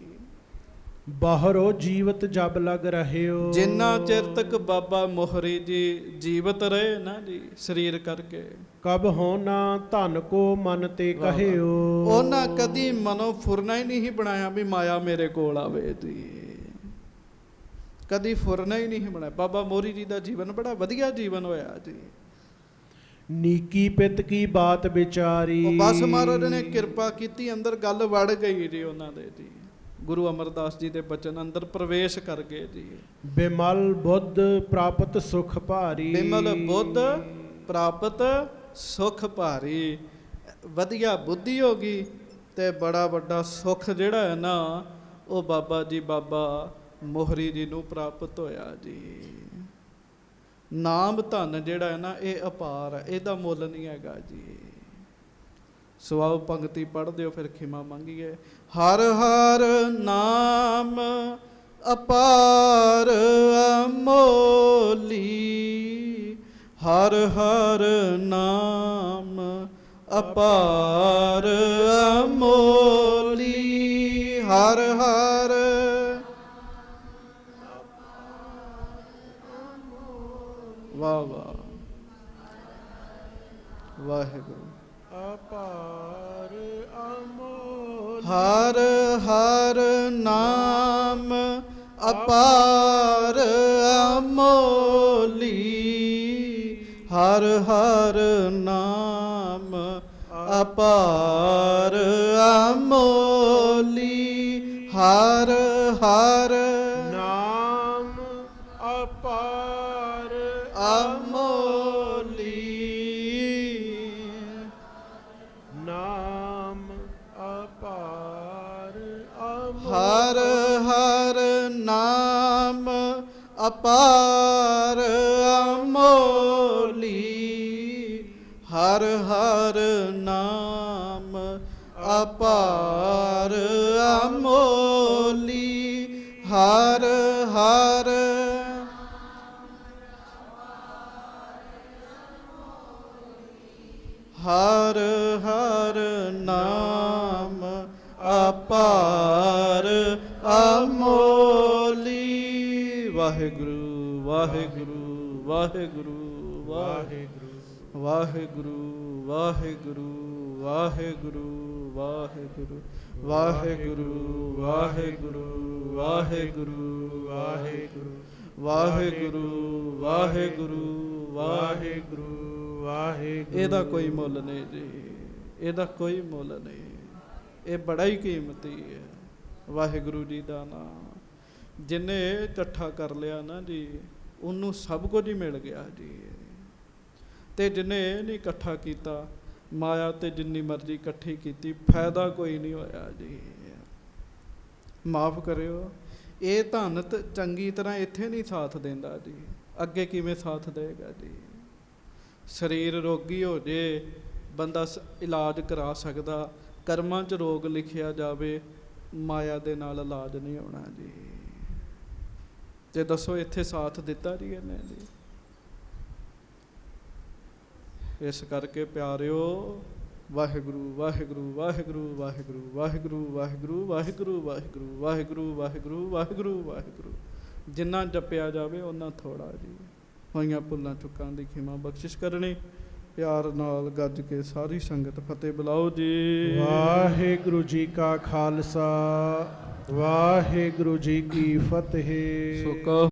ਬਾਹਰੋ ਜੀਵਤ ਜਬ ਲਗ ਰਹਿਓ। ਜਿੰਨਾ ਚਿਰ ਤੱਕ ਬਾਬਾ ਮੋਹਰੀ ਜੀ ਜੀਵਤ ਰਹੇ ਨਾ ਜੀ ਸਰੀਰ ਕਰਕੇ, ਕਬ ਹੋਣਾ ਧਨ ਕੋ ਮਨ ਤੇ ਕਹਿਓ। ਉਹਨਾਂ ਕਦੀ ਮਨੋਂ ਫੁਰਨਾ ਹੀ ਨਹੀਂ ਬਣਾਇਆ ਵੀ ਮਾਇਆ ਮੇਰੇ ਕੋਲ ਆਵੇ ਜੀ। ਕਦੀ ਫੁਰਨਾ ਹੀ ਨਹੀਂ ਬਣਾਇਆ। ਬਾਬਾ ਮੋਹਰੀ ਜੀ ਦਾ ਜੀਵਨ ਬੜਾ ਵਧੀਆ ਜੀਵਨ ਹੋਇਆ ਜੀ। ਨੀਕੀ ਪਿਤ ਕੀ ਬਾਤ ਵਿਚਾਰੀ। ਉਹ ਬਸ ਮਹਾਰਾਜ ਨੇ ਕਿਰਪਾ ਕੀਤੀ, ਅੰਦਰ ਗੱਲ ਵੜ ਗਈ ਜੀ ਉਹਨਾਂ ਦੇ ਜੀ। ਗੁਰੂ ਅਮਰਦਾਸ ਜੀ ਦੇ ਬਚਨ ਅੰਦਰ ਪ੍ਰਵੇਸ਼ ਕਰ ਗਏ ਜੀ। ਬਿਮਲ ਬੁੱਧ ਪ੍ਰਾਪਤ ਸੁਖ ਭਾਰੀ। ਬਿਮਲ ਬੁੱਧ ਪ੍ਰਾਪਤ ਸੁਖ ਭਾਰੀ। ਵਧੀਆ ਬੁੱਧੀ ਹੋ ਗਈ ਤੇ ਬੜਾ ਵੱਡਾ ਸੁਖ ਜਿਹੜਾ ਹੈ ਨਾ ਉਹ ਬਾਬਾ ਜੀ ਬਾਬਾ ਮੋਹਰੀ ਜੀ ਨੂੰ ਪ੍ਰਾਪਤ ਹੋਇਆ ਜੀ। ਨਾਮ ਧਨ ਜਿਹੜਾ ਹੈ ਨਾ ਇਹ ਅਪਾਰ ਹੈ, ਇਹਦਾ ਮੁੱਲ ਨਹੀਂ ਹੈਗਾ ਜੀ। ਸਵਾਉ ਪੰਕਤੀ ਪੜ੍ਹਦੇ ਹੋ ਫਿਰ ਖਿਮਾ ਮੰਗੀਏ। ਹਰ ਹਰ ਨਾਮ ਅਪਾਰ ਅਮੋਲੀ। ਹਰ ਹਰ ਨਾਮ ਅਪਾਰ ਅਮੋਲੀ। ਹਰ ਹਰ ਵਾਹ ਵਾਹ ਵਾਹਿਗੁਰੂ। ਅਪਾਰ ਅਮੋਲ। ਹਰ ਹਰ ਨਾਮ ਅਪਾਰ ਅਮੋਲੀ। ਹਰ ਹਰ ਨਾਮ ਅਪਾਰ ਅਮੋਲੀ। ਹਰ ਹਰ ਨਾਮ ਅਪਾਰ ਅਮੋਲੀ। ਨਾਮ ਅਪਾਰ ਅਮੋਲ। ਹਰ ਹਰ ਨਾਮ ਅਪਾਰ ਅਮੋਲੀ। ਹਰ ਹਰ ਨਾਮ ਅਪਾਰ ਅਮੋਲੀ। ਹਰ ਹਰ ਹਰ ਹਰ ਨਾਮ ਅਪਾਰ ਅਮੋਲੀ। ਵਾਹਿਗੁਰੂ ਵਾਹਿਗੁਰੂ ਵਾਹਿਗੁਰੂ ਵਾਹਿਗੁਰੂ ਵਾਹਿਗੁਰੂ ਵਾਹਿਗੁਰੂ ਵਾਹਿਗੁਰੂ ਵਾਹਿਗੁਰੂ ਵਾਹਿਗੁਰੂ ਵਾਹਿਗੁਰੂ ਵਾਹਿਗੁਰੂ ਵਾਹਿਗੁਰੂ ਵਾਹਿਗੁਰੂ ਵਾਹਿਗੁਰੂ ਵਾਹਿਗੁਰੂ ਵਾਹਿਗੁਰੂ। ਇਹਦਾ ਕੋਈ ਮੁੱਲ ਨਹੀਂ ਜੀ, ਇਹਦਾ ਕੋਈ ਮੁੱਲ ਨਹੀਂ। ਇਹ ਬੜਾ ਹੀ ਕੀਮਤੀ ਹੈ ਵਾਹਿਗੁਰੂ ਜੀ ਦਾ ਨਾਮ। ਜਿਹਨੇ ਇਕੱਠਾ ਕਰ ਲਿਆ ਨਾ ਜੀ ਉਹਨੂੰ ਸਭ ਕੁਝ ਹੀ ਮਿਲ ਗਿਆ ਜੀ। ਤੇ ਜਿਹਨੇ ਇਹ ਨਹੀਂ ਇਕੱਠਾ ਕੀਤਾ, ਮਾਇਆ ਤੇ ਜਿੰਨੀ ਮਰਜ਼ੀ ਇਕੱਠੀ ਕੀਤੀ, ਫਾਇਦਾ ਕੋਈ ਨਹੀਂ ਹੋਇਆ ਜੀ। ਮਾਫ ਕਰਿਓ, ਇਹ ਧਨ ਚੰਗੀ ਤਰ੍ਹਾਂ ਇੱਥੇ ਨਹੀਂ ਸਾਥ ਦਿੰਦਾ ਜੀ, ਅੱਗੇ ਕਿਵੇਂ ਸਾਥ ਦੇਗਾ ਜੀ। ਸਰੀਰ ਰੋਗੀ ਹੋ ਜੇ ਬੰਦਾ ਇਲਾਜ ਕਰਾ ਸਕਦਾ, ਕਰਮਾਂ 'ਚ ਰੋਗ ਲਿਖਿਆ ਜਾਵੇ, ਮਾਇਆ ਦੇ ਨਾਲ ਇਲਾਜ ਨਹੀਂ ਹੋਣਾ ਜੀ। ਤੇ ਦੱਸੋ ਇੱਥੇ ਸਾਥ ਦਿੱਤਾ ਜੀ ਇਹਨੇ ਜੀ। ਇਸ ਕਰਕੇ ਪਿਆਰਿਓ, ਵਾਹਿਗੁਰੂ ਵਾਹਿਗੁਰੂ ਵਾਹਿਗੁਰੂ ਵਾਹਿਗੁਰੂ ਵਾਹਿਗੁਰੂ ਵਾਹਿਗੁਰੂ ਵਾਹਿਗੁਰੂ ਵਾਹਿਗੁਰੂ ਵਾਹਿਗੁਰੂ ਵਾਹਿਗੁਰੂ ਵਾਹਿਗੁਰੂ ਵਾਹਿਗੁਰੂ ਜਿੰਨਾ ਜਪਿਆ ਜਾਵੇ ਓਨਾ ਥੋੜਾ ਜੀ। ਹੋਈਆਂ ਭੁੱਲਾਂ ਚੁੱਕਾਂ ਦੀ ਖਿਮਾ ਬਖਸ਼ਿਸ਼ ਕਰਨੀ। ਪਿਆਰ ਨਾਲ ਗੱਜ ਕੇ ਸਾਰੀ ਸੰਗਤ ਫਤਿਹ ਬੁਲਾਓ ਜੀ। ਵਾਹਿਗੁਰੂ ਜੀ ਕਾ ਖਾਲਸਾ, ਵਾਹਿਗੁਰੂ ਜੀ ਕੀ ਫਤਿਹ। ਸੋ ਕਹੋ